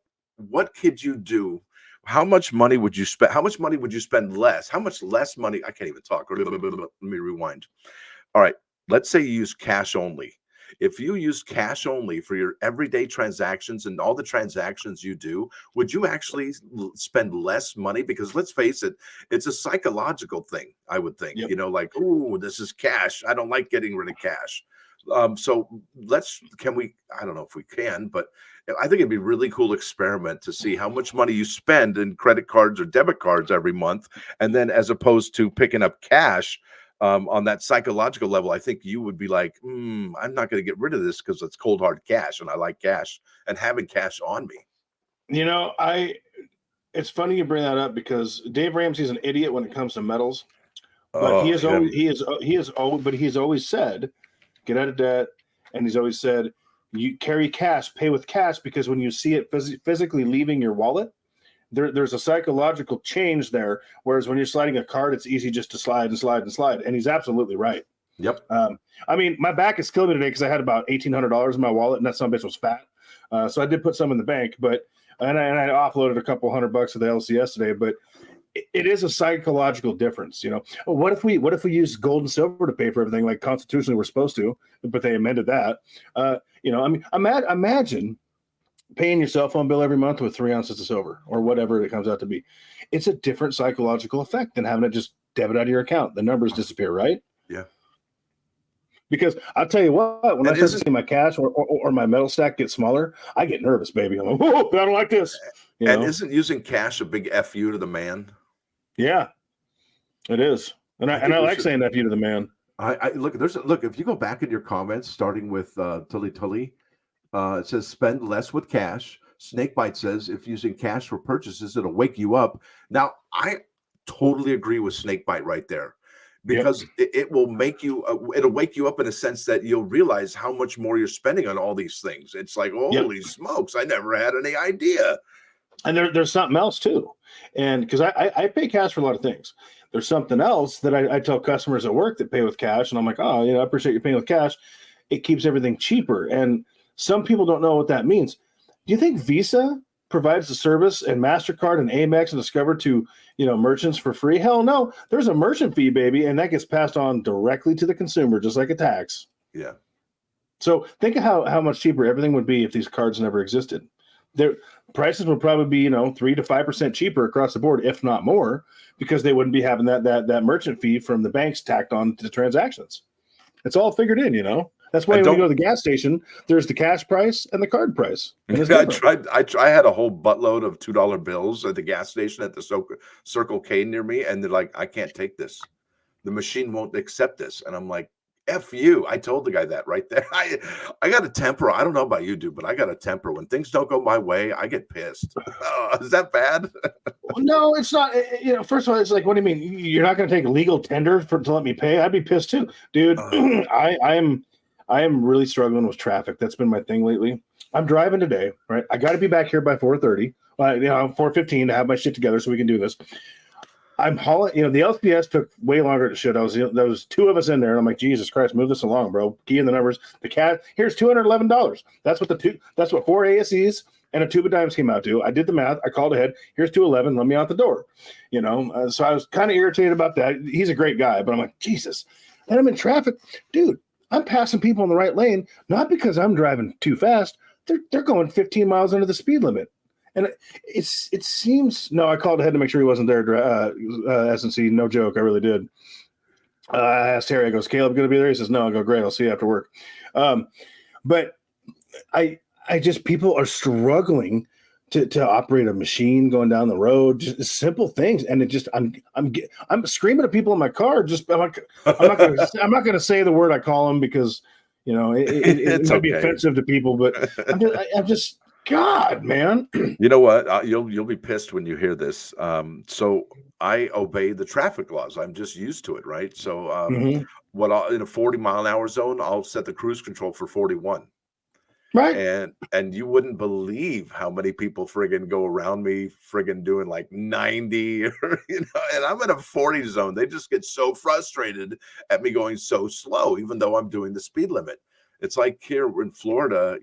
could you do? How much money would you spend? How much money would you spend less? How much less money? I can't even talk. Let me rewind. All right, let's say you use cash only. If you use cash only for your everyday transactions and all the transactions you do, would you actually spend less money? Because let's face it, it's a psychological thing, I would think. Yep. You know, like, oh, this is cash. I don't like getting rid of cash. So can we, I don't know if we can, but I think it'd be a really cool experiment to see how much money you spend in credit cards or debit cards every month. And then as opposed to picking up cash, on that psychological level, I think you would be like, I'm not going to get rid of this because it's cold hard cash and I like cash and having cash on me. You know, I it's funny you bring that up because Dave Ramsey's an idiot when it comes to metals, but Oh, him. he has always said, get out of debt, and he's always said, you carry cash, pay with cash, because when you see it physically leaving your wallet, there's a psychological change there. Whereas when you're sliding a card, it's easy just to slide and slide and slide. And he's absolutely right. Yep. I mean, my back is killing me today because I had about $1,800 in my wallet, and that some bitch was fat. So I did put some in the bank, but and I offloaded a couple $100 to the LCS today. But it is a psychological difference, you know. What if we use gold and silver to pay for everything like constitutionally we're supposed to, but they amended that? You know, I mean, imagine paying your cell phone bill every month with 3 ounces of silver or whatever it comes out to be. It's a different psychological effect than having it just debit out of your account. The numbers disappear, right? Yeah. Because I'll tell you what, when And I start to see my cash or my metal stack get smaller, I get nervous, baby. I'm like, whoa, I don't like this. You and know? isn't using cash a big FU to the man? Yeah, it is. And I like saying F you to the man. I look. Look. If you go back in your comments, starting with Tully Tully, it says spend less with cash. Snakebite says if using cash for purchases, it'll wake you up. Now, I totally agree with Snakebite right there because it will make you, it'll wake you up in a sense that you'll realize how much more you're spending on all these things. It's like, holy smokes, I never had any idea. And there's something else too. And because I pay cash for a lot of things. There's something else that I tell customers at work that pay with cash. And I'm like, oh, you know, I appreciate you paying with cash. It keeps everything cheaper. And some people don't know what that means. Do you think Visa provides the service and MasterCard and Amex and Discover to, you know, merchants for free? Hell no. There's a merchant fee, baby. And that gets passed on directly to the consumer, just like a tax. Yeah. So think of how much cheaper everything would be if these cards never existed. Their prices would probably be, you know, 3 to 5% cheaper across the board, if not more, because they wouldn't be having that merchant fee from the banks tacked on to the transactions. It's all figured in, you know. That's why when you go to the gas station, there's the cash price and the card price. I had a whole buttload of $2 bills at the gas station at the Circle K near me, and they're like, I can't take this. The machine won't accept this. And I'm like, F you. I told the guy that right there. I got a temper. I don't know about you, dude, but I got a temper. When things don't go my way, I get pissed. Is that bad? No, it's not. You know, first of all, it's like, what do you mean? You're not going to take legal tender to let me pay? I'd be pissed too, dude. I am really struggling with traffic. That's been my thing lately. I'm driving today, right? I got to be back here by 4:30. You know, 4:15 to have my shit together so we can do this. I'm hauling, you know, the LPS took way longer to shit. There was 2 of us in there, and I'm like, Jesus Christ, move this along, bro. Key in the numbers. The cat, here's $211. That's what 4 ASEs and a tube of dimes came out to. I did the math. I called ahead. Here's $211. Let me out the door. You know, so I was kind of irritated about that. He's a great guy, but I'm like, Jesus. Then I'm in traffic, dude. I'm passing people in the right lane, not because I'm driving too fast. They're going 15 miles under the speed limit. And it seems, no, I called ahead to make sure he wasn't there, S&C, no joke, I really did. I asked Harry, I goes, Caleb going to be there? He says, no. I go, great, I'll see you after work. But I just, people are struggling to operate a machine going down the road, just simple things. And it just, I'm screaming at people in my car. Just, I'm not going to say the word I call them because, you know, it might be offensive to people, but I'm just God, man. You know what? You'll be pissed when you hear this. So I obey the traffic laws. I'm just used to it, right? So in a 40-mile-an-hour zone, I'll set the cruise control for 41. Right. And you wouldn't believe how many people friggin' go around me friggin' doing like 90 or and I'm in a 40 zone. They just get so frustrated at me going so slow, even though I'm doing the speed limit. It's like here in Florida,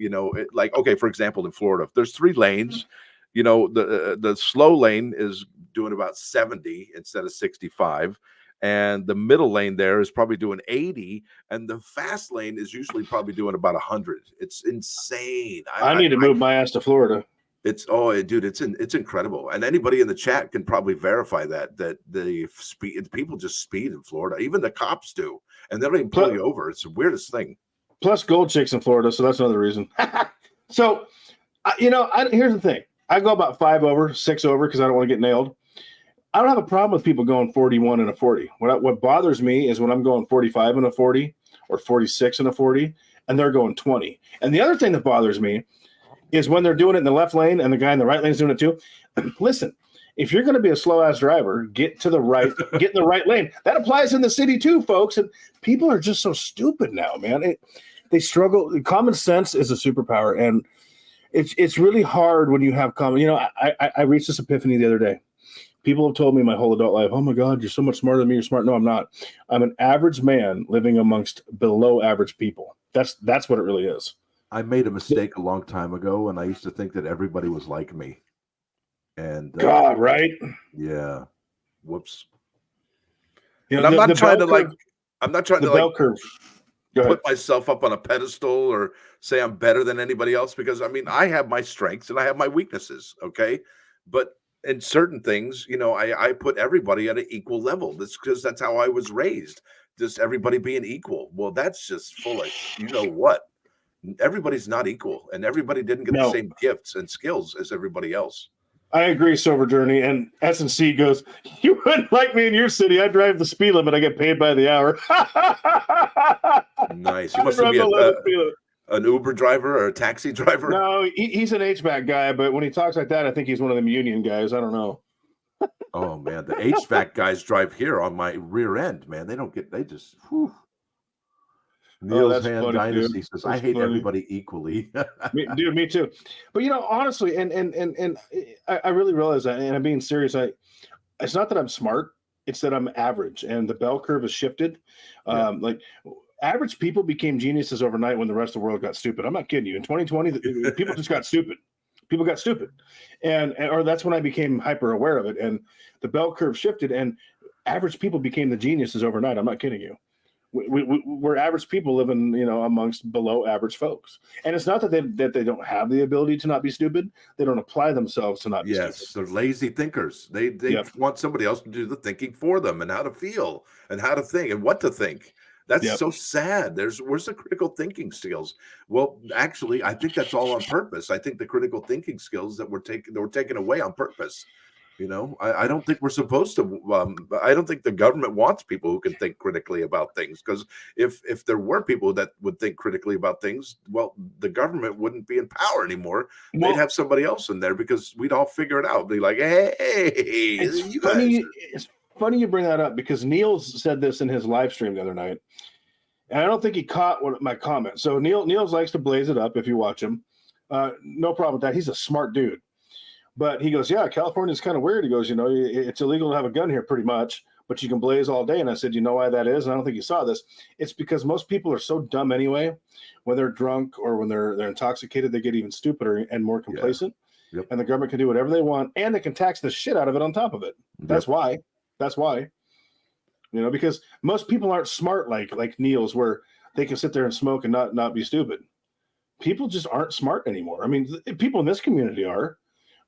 like okay, for example, in Florida, if there's 3 lanes, the slow lane is doing about 70 instead of 65, and the middle lane there is probably doing 80, and the fast lane is usually probably doing about 100. It's insane. I need to move my ass to Florida. Dude, it's incredible, and anybody in the chat can probably verify that the speed people just speed in Florida. Even the cops do, and they don't even pull you over. It's the weirdest thing. Plus gold chicks in Florida, so that's another reason. So, here's the thing: I go about 5 over, 6 over because I don't want to get nailed. I don't have a problem with people going 41 and a 40. What bothers me is when I'm going 45 and a 40 or 46 and a 40, and they're going 20. And the other thing that bothers me is when they're doing it in the left lane and the guy in the right lane is doing it too. Listen, if you're going to be a slow ass driver, get in the right lane. That applies in the city too, folks. And people are just so stupid now, man. They struggle. Common sense is a superpower, and it's really hard when you have common. I reached this epiphany the other day. People have told me my whole adult life, oh my God, you're so much smarter than me. You're smart. No, I'm not. I'm an average man living amongst below average people. That's what it really is. I made a mistake a long time ago, and I used to think that everybody was like me. And God, right? Yeah. Whoops. And I'm not trying to bell curve. Put myself up on a pedestal or say I'm better than anybody else, because I have my strengths and I have my weaknesses. Okay. But in certain things, I put everybody at an equal level. That's because that's how I was raised. Just everybody being equal. Well, that's just full of, what? Everybody's not equal, and everybody didn't get the same gifts and skills as everybody else. I agree, Silver Journey. And S&C goes, you wouldn't like me in your city. I drive the speed limit. I get paid by the hour. Nice. You must be an Uber driver or a taxi driver. No, he's an HVAC guy, but when he talks like that, I think he's one of them union guys. I don't know. Oh, man. The HVAC guys drive here on my rear end, man. They just, whew. Neil's Hand funny, Dynasty says, I hate everybody equally. Me too. But honestly, and I really realize that, and I'm being serious. It's not that I'm smart; it's that I'm average, and the bell curve has shifted. Yeah. Like average people became geniuses overnight when the rest of the world got stupid. I'm not kidding you. In 2020, people just got stupid. People got stupid, or that's when I became hyper aware of it, and the bell curve shifted, and average people became the geniuses overnight. I'm not kidding you. We're average people living, amongst below average folks. And it's not that they don't have the ability to not be stupid. They don't apply themselves to not be stupid. Yes, they're lazy thinkers. They want somebody else to do the thinking for them, and how to feel and how to think and what to think. That's so sad. Where's the critical thinking skills? Well, actually, I think that's all on purpose. I think the critical thinking skills that were taken away on purpose. I don't think we're supposed to. I don't think the government wants people who can think critically about things, because if there were people that would think critically about things, well, the government wouldn't be in power anymore. They'd have somebody else in there, because we'd all figure it out. Be like, hey, it's funny you bring that up, because Niels said this in his live stream the other night, and I don't think he caught my comment. So Niels likes to blaze it up if you watch him. No problem with that. He's a smart dude. But he goes, yeah, California's kind of weird. He goes, it's illegal to have a gun here pretty much, but you can blaze all day. And I said, you know why that is? And I don't think you saw this. It's because most people are so dumb anyway. When they're drunk or when they're intoxicated, they get even stupider and more complacent. Yeah. Yep. And the government can do whatever they want, and they can tax the shit out of it on top of it. Yep. That's why. Because most people aren't smart like Niels, where they can sit there and smoke and not be stupid. People just aren't smart anymore. I mean, people in this community are.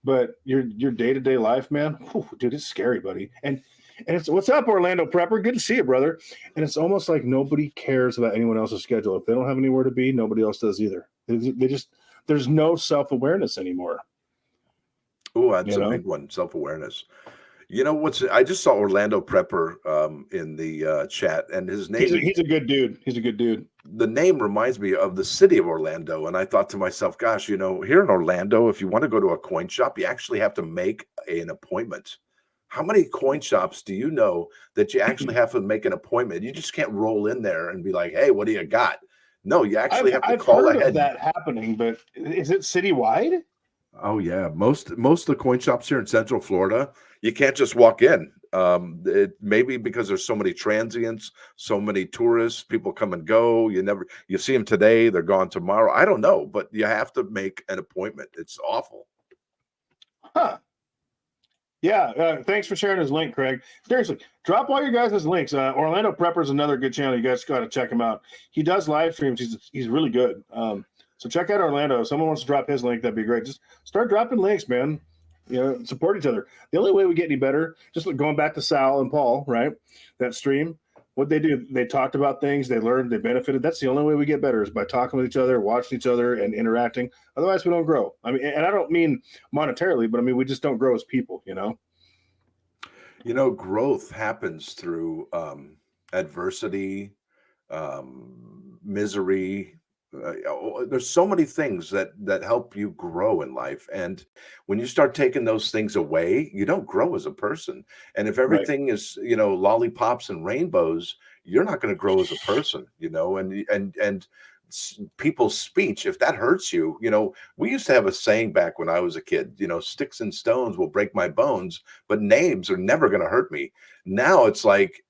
But your day-to-day life, man, dude, it's scary, buddy. And it's, what's up, Orlando Prepper? Good to see you, brother. And it's almost like nobody cares about anyone else's schedule. If they don't have anywhere to be, nobody else does either. There's no self-awareness anymore. Oh, that's a big one, self-awareness. I just saw Orlando Prepper in the chat, and his name. He's a good dude. The name reminds me of the city of Orlando, and I thought to myself, gosh, here in Orlando, if you want to go to a coin shop, you actually have to make an appointment. How many coin shops do you know that you actually have to make an appointment? You just can't roll in there and be like, hey, what do you got? No, you actually have to I've call heard of ahead. that happening, but is it citywide? Oh yeah, most of the coin shops here in Central Florida, you can't just walk in. It maybe because there's so many transients, so many tourists, people come and go. You see them today, they're gone tomorrow. I don't know, but you have to make an appointment. It's awful. Huh. Yeah, thanks for sharing his link, Craig. Seriously, drop all your guys' links. Orlando Prepper is another good channel. You guys got to check him out. He does live streams. He's really good. So check out Orlando. If someone wants to drop his link, that'd be great. Just start dropping links, man. Support each other. The only way we get any better, just going back to Sal and Paul, right? That stream, what they do, they talked about things, they learned, they benefited. That's the only way we get better is by talking with each other, watching each other, and interacting. Otherwise, we don't grow. I mean, and I don't mean monetarily, but I mean, we just don't grow as people, Growth happens through adversity, misery. There's so many things that help you grow in life, and when you start taking those things away, you don't grow as a person. And if Right. everything is lollipops and rainbows, you're not going to grow as a person. And people's speech, if that hurts you, we used to have a saying back when I was a kid, sticks and stones will break my bones, but names are never going to hurt me. Now it's like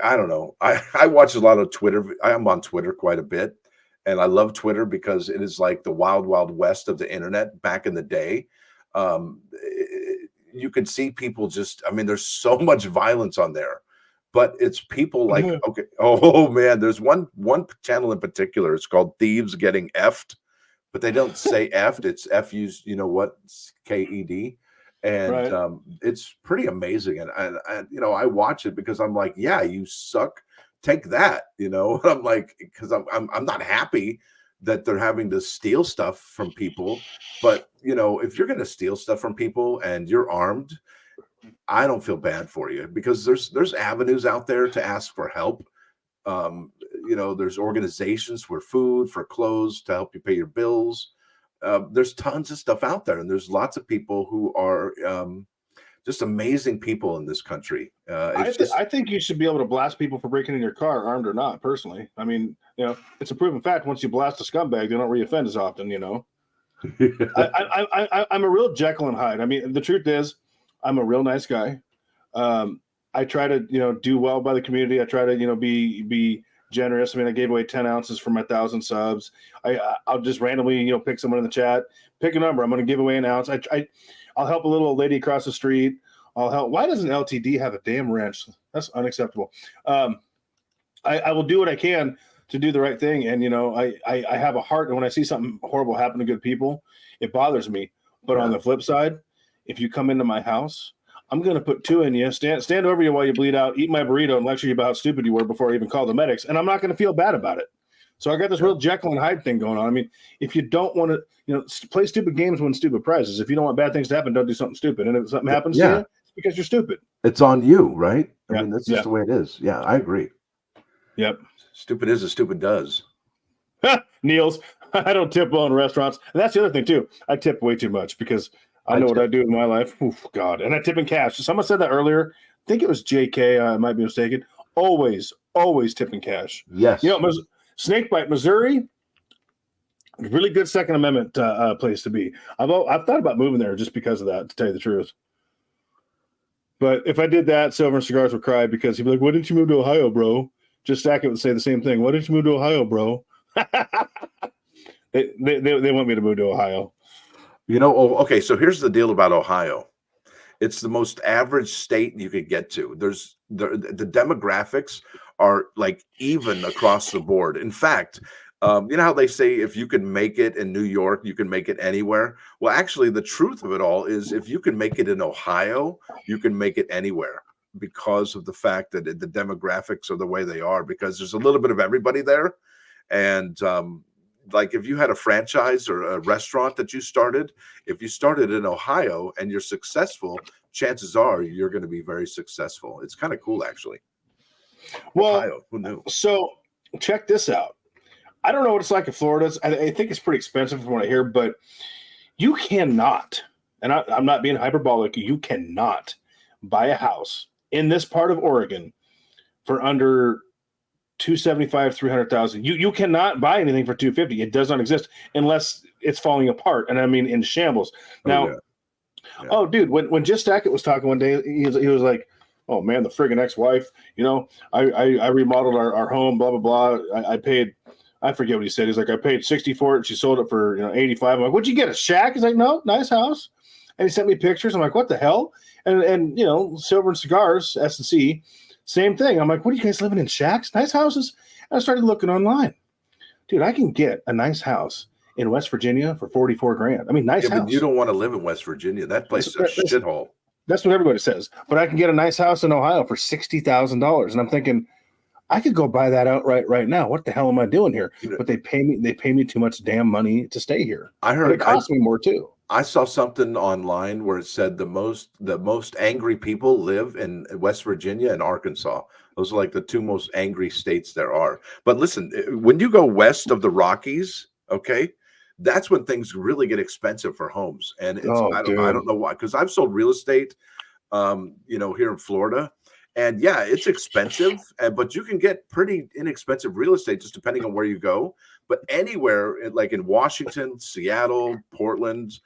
I don't know. I watch a lot of Twitter. I am on Twitter quite a bit, and I love Twitter because it is like the wild, wild west of the internet back in the day. You can see people there's so much violence on there, but it's people like, okay, oh man, there's one channel in particular. It's called Thieves Getting Effed, but they don't say effed. It's F-used, KED. And Right. it's pretty amazing. And I watch it because I'm like, yeah, you suck. Take that, I'm like, because I'm not happy that they're having to steal stuff from people. But if you're going to steal stuff from people and you're armed, I don't feel bad for you because there's avenues out there to ask for help. There's organizations for food, for clothes, to help you pay your bills. There's tons of stuff out there, and there's lots of people who are just amazing people in this country. I think you should be able to blast people for breaking in your car, armed or not. Personally, I mean, it's a proven fact. Once you blast a scumbag, they don't reoffend as often. I'm a real Jekyll and Hyde. I mean, the truth is, I'm a real nice guy. I try to do well by the community. I try to be generous. I mean, I gave away 10 ounces for my 1,000 subs. I'll just randomly pick someone in the chat, pick a number. I'm going to give away an ounce. I'll help a little old lady across the street. I'll help. Why doesn't LTD have a damn wrench? That's unacceptable. I will do what I can to do the right thing. And, I have a heart. And when I see something horrible happen to good people, it bothers me. But on the flip side, if you come into my house, I'm going to put two in you, stand over you while you bleed out, eat my burrito, and lecture you about how stupid you were before I even called the medics. And I'm not going to feel bad about it. So I got this real Jekyll and Hyde thing going on. I mean, if you don't want to, play stupid games, win stupid prizes. If you don't want bad things to happen, don't do something stupid. And if something happens to you, it's because you're stupid. It's on you, right? I mean, that's just the way it is. Yeah, I agree. Yep. Stupid is as stupid does. Niels, I don't tip well in restaurants. And that's the other thing, too. I tip way too much because I know what I do in my life. Oof, God. And I tip in cash. Someone said that earlier. I think it was JK. I might be mistaken. Always tip in cash. Yes. Snakebite, Missouri, really good Second Amendment place to be. I've thought about moving there just because of that, to tell you the truth. But if I did that, Silver and Cigars would cry because he'd be like, "Why didn't you move to Ohio, bro?" Just Stack It would say the same thing. "Why didn't you move to Ohio, bro?" They want me to move to Ohio. Okay, so here's the deal about Ohio. It's the most average state you could get to. There's the demographics are like even across the board. In fact, you know how they say if you can make it in New York, you can make it anywhere? Well, actually, the truth of it all is if you can make it in Ohio, you can make it anywhere because of the fact that the demographics are the way they are, because there's a little bit of everybody there. And like if you had a franchise or a restaurant that you started, if you started in Ohio and you're successful, chances are you're going to be very successful. It's kind of cool, actually. Well, Ohio, who knew? So check this out. I don't know what it's like in Florida. I think it's pretty expensive from what I hear, but you cannot, and I'm not being hyperbolic, you cannot buy a house in this part of Oregon for under 275, 300,000. You cannot buy anything for 250. It does not exist unless it's falling apart. And I mean in shambles. Now, Yeah. Dude, when Just Stack It was talking one day, he was like, "Oh man, the friggin' ex-wife, I remodeled our home, blah blah blah. I paid, I forget what he said. He's like, I paid 60 for it, and she sold it for 85. I'm like, what'd you get, a shack? He's like, no, nice house. And he sent me pictures. I'm like, what the hell? And Silver and Cigars, S&C, same thing. I'm like, what are you guys living in shacks? Nice houses. And I started looking online. Dude, I can get a nice house in West Virginia for 44 grand. I mean, nice house. But you don't want to live in West Virginia. That place is a shithole. That's what everybody says. But I can get a nice house in Ohio for $60,000. And I'm thinking, I could go buy that outright right now. What the hell am I doing here? But they pay me too much damn money to stay here. I heard it costs me more too. I saw something online where it said the most angry people live in West Virginia and Arkansas. Those are like the two most angry states there are. But listen, when you go west of the Rockies, okay, that's when things really get expensive for homes. And it's I don't know why, because I've sold real estate here in Florida. And yeah, it's expensive, but you can get pretty inexpensive real estate just depending on where you go. But anywhere like in Washington, Seattle, Portland,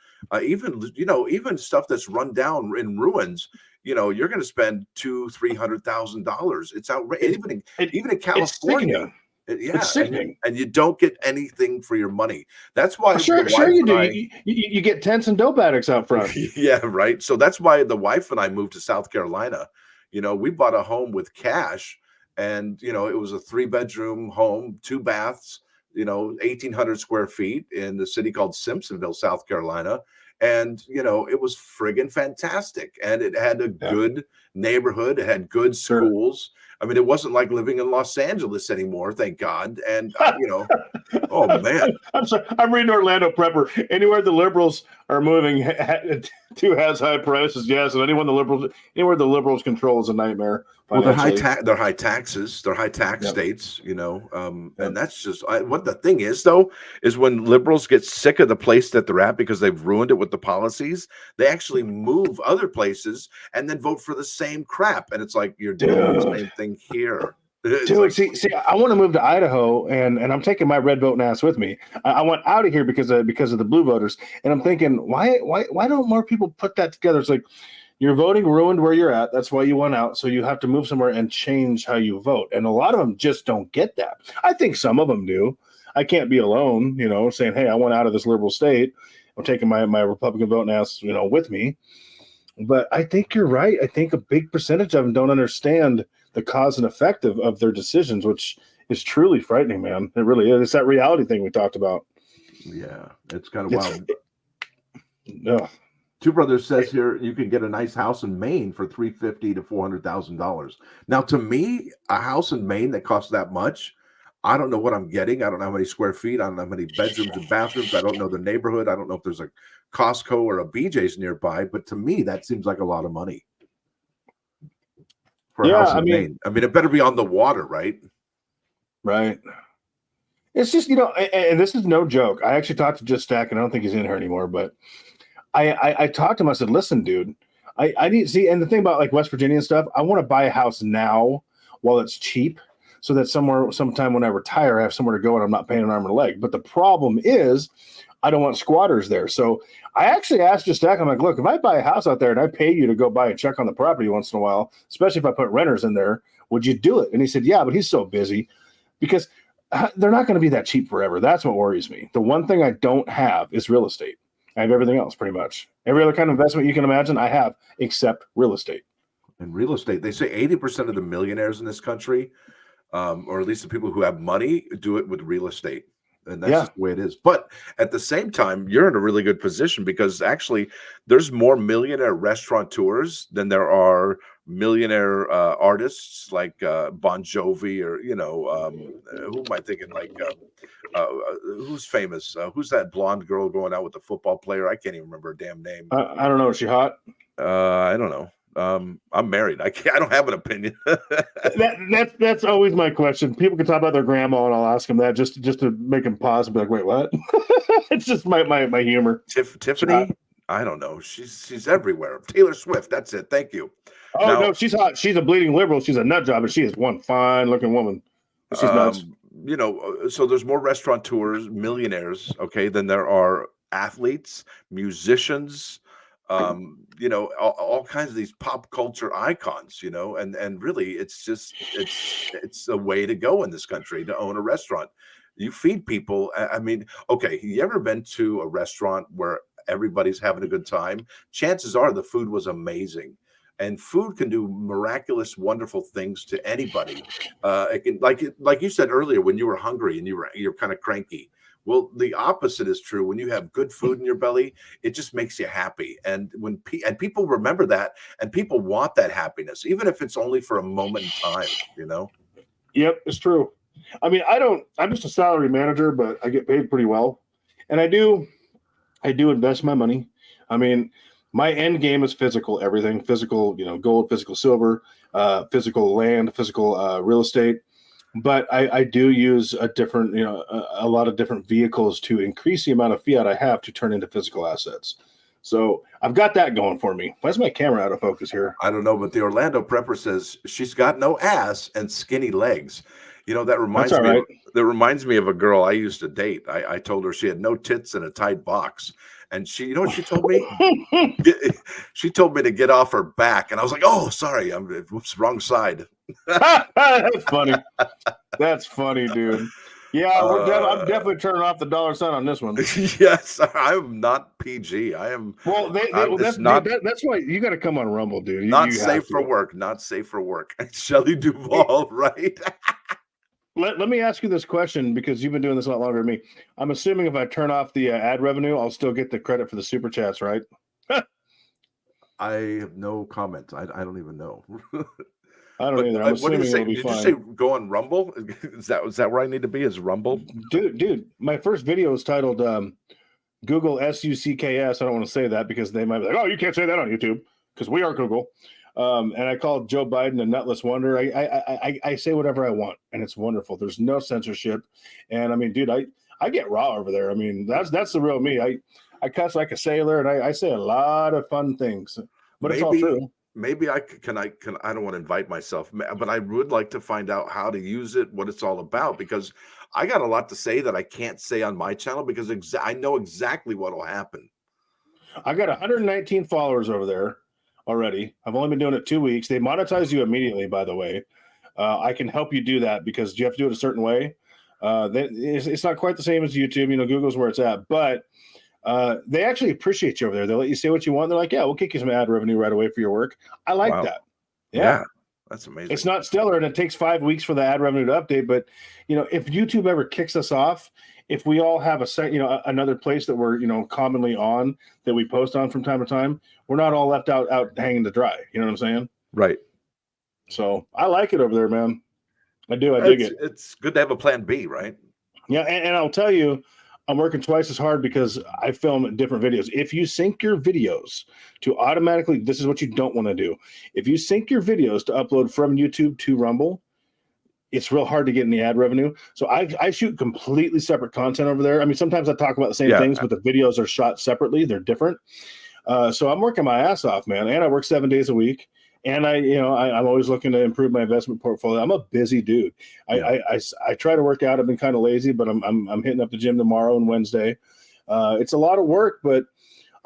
even stuff that's run down in ruins, you're going to spend $200,000-$300,000. It's outrageous. Even in California. It's sickening. And you don't get anything for your money. That's why sure you do. You get tents and dope addicts out front. Yeah, right. So that's why the wife and I moved to South Carolina. We bought a home with cash, and it was a 3-bedroom home, 2 baths, 1,800 square feet in the city called Simpsonville, South Carolina. And it was friggin' fantastic, and it had a good neighborhood. It had good schools. I mean, it wasn't like living in Los Angeles anymore, thank God. And oh man, I'm sorry. I'm reading Orlando Prepper. Anywhere the liberals are moving to has high prices, yes, and anywhere the liberals control is a nightmare. Well, they're high taxes. They're high tax states, and that's just what the thing is, though, is when liberals get sick of the place that they're at because they've ruined it with the policies, they actually move other places and then vote for the same crap. And it's like, you're doing the same thing here. Dude, see, I want to move to Idaho, and I'm taking my red voting ass with me. I went out of here because of the blue voters, and I'm thinking, why don't more people put that together? It's like, your voting ruined where you're at. That's why you went out. So you have to move somewhere and change how you vote. And a lot of them just don't get that. I think some of them do. I can't be alone, saying, hey, I went out of this liberal state. I'm taking my Republican voting ass, with me. But I think you're right. I think a big percentage of them don't understand the cause and effect of their decisions, which is truly frightening, man. It really is. It's that reality thing we talked about. Yeah, it's kind of wild. No. Two Brothers says here you can get a nice house in Maine for $350,000 to $400,000. Now, to me, a house in Maine that costs that much, I don't know what I'm getting. I don't know how many square feet. I don't know how many bedrooms and bathrooms. I don't know the neighborhood. I don't know if there's a Costco or a BJ's nearby. But to me, that seems like a lot of money for a house in Maine. I mean, it better be on the water, right? Right. It's just, and this is no joke. I actually talked to Just Stack, and I don't think he's in here anymore, but I talked to him. I said, listen, dude, I need to see. And the thing about like West Virginia and stuff, I want to buy a house now while it's cheap so that sometime when I retire, I have somewhere to go and I'm not paying an arm and a leg. But the problem is I don't want squatters there. So I actually asked Just Stack, I'm like, look, if I buy a house out there and I pay you to go by and check on the property once in a while, especially if I put renters in there, would you do it? And he said, yeah, but he's so busy because they're not going to be that cheap forever. That's what worries me. The one thing I don't have is real estate. I have everything else pretty much. Every other kind of investment you can imagine, I have, except real estate. And real estate, they say 80% of the millionaires in this country, or at least the people who have money, do it with real estate. And that's just the way it is. But at the same time, you're in a really good position because actually there's more millionaire restaurateurs than there are millionaire artists like Bon Jovi or, who am I thinking? Like, who's famous? Who's that blonde girl going out with the football player? I can't even remember her damn name. I don't know. Is she hot? I don't know. I'm married. I don't have an opinion. That's always my question. People can talk about their grandma, and I'll ask them that just to make them pause and be like, "Wait, what?" It's just my humor. Tiffany. I don't know. She's everywhere. Taylor Swift. That's it. Thank you. Oh Now, no, she's hot. She's a bleeding liberal. She's a nut job, but she is one fine looking woman. She's nuts. so there's more restaurateurs, millionaires, okay, than there are athletes, musicians, all kinds of these pop culture icons, and really it's a way to go in this country to own a restaurant. You feed people. I mean, okay, you ever been to a restaurant where everybody's having a good time? Chances are the food was amazing. And food can do miraculous, wonderful things to anybody. It can, like you said earlier, when you were hungry and you're kind of cranky. Well, the opposite is true. When you have good food in your belly, it just makes you happy. And and people remember that, and people want that happiness, even if it's only for a moment in time. Yep, it's true. I mean, I'm just a salary manager, but I get paid pretty well. And I do invest my money. I mean, my end game is physical, everything physical, gold, physical silver, physical land, physical real estate. But I do use a lot of different vehicles to increase the amount of fiat I have to turn into physical assets. So I've got that going for me. Why is my camera out of focus here? I don't know, but the Orlando Prepper says she's got no ass and skinny legs. That reminds That's all me. right. That reminds me of a girl I used to date. I told her she had no tits and a tight box, and she, you know what she told me? She told me to get off her back, and I was like, "Oh, sorry, whoops, wrong side." That's funny. That's funny, dude. Yeah, I'm definitely turning off the dollar sign on this one. Yes, I'm not PG. I am. Well, it's not. That's why you got to come on Rumble, dude. Not you safe for work. Not safe for work. Shelley Duvall, right? Let me ask you this question, because you've been doing this a lot longer than me. I'm assuming if I turn off the ad revenue, I'll still get the credit for the super chats, right? I have no comment. I don't even know. I don't either. I'm What did assuming it'll be Did fine. you say go on Rumble? Is that where I need to be? Is Rumble? Dude, my first video is titled Google SUCKS. I don't want to say that because they might be like, oh, you can't say that on YouTube because we are Google. And I called Joe Biden a nutless wonder. I say whatever I want, and it's wonderful. There's no censorship. And I mean, dude, I get raw over there. I mean, that's the real me. I cuss like a sailor, and I say a lot of fun things, but it's all true. Maybe I don't want to invite myself, but I would like to find out how to use it, what it's all about, because I got a lot to say that I can't say on my channel because I know exactly what will happen. I got 119 followers over there already. I've only been doing it 2 weeks. They monetize you immediately, by the way. I can help you do that because you have to do it a certain way. It's not quite the same as YouTube. Google's where it's at, but they actually appreciate you over there. They'll let you say what you want. They're like, yeah, we'll kick you some ad revenue right away for your work. I like that. Yeah. That's amazing. It's not stellar, and it takes 5 weeks for the ad revenue to update. But if YouTube ever kicks us off, if we all have another place that we're commonly on that we post on from time to time, we're not all left out hanging to dry. You know what I'm saying? Right. So I like it over there, man. I do. I dig it. It's good to have a plan B, right? Yeah, and I'll tell you, I'm working twice as hard because I film different videos. If you sync your videos to automatically, this is what you don't want to do. If you sync your videos to upload from YouTube to Rumble, it's real hard to get any ad revenue. So I shoot completely separate content over there. I mean, sometimes I talk about the same things, but the videos are shot separately. They're different. So I'm working my ass off, man. And I work 7 days a week. And I'm always looking to improve my investment portfolio. I'm a busy dude. I try to work out. I've been kind of lazy, but I'm hitting up the gym tomorrow and Wednesday. It's a lot of work, but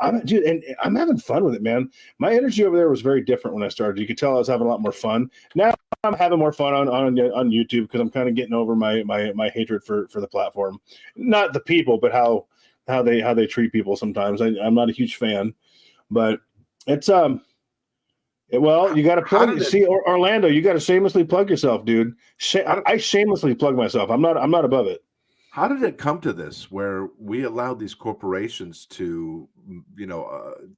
I'm having fun with it, man. My energy over there was very different when I started. You could tell I was having a lot more fun. Now I'm having more fun on YouTube because I'm kind of getting over my hatred for the platform, not the people, but how they treat people sometimes. I'm not a huge fan, but it's well, you got to plug. See, Orlando, you got to shamelessly plug yourself, dude. I shamelessly plug myself. I'm not above it. How did it come to this, where we allowed these corporations to,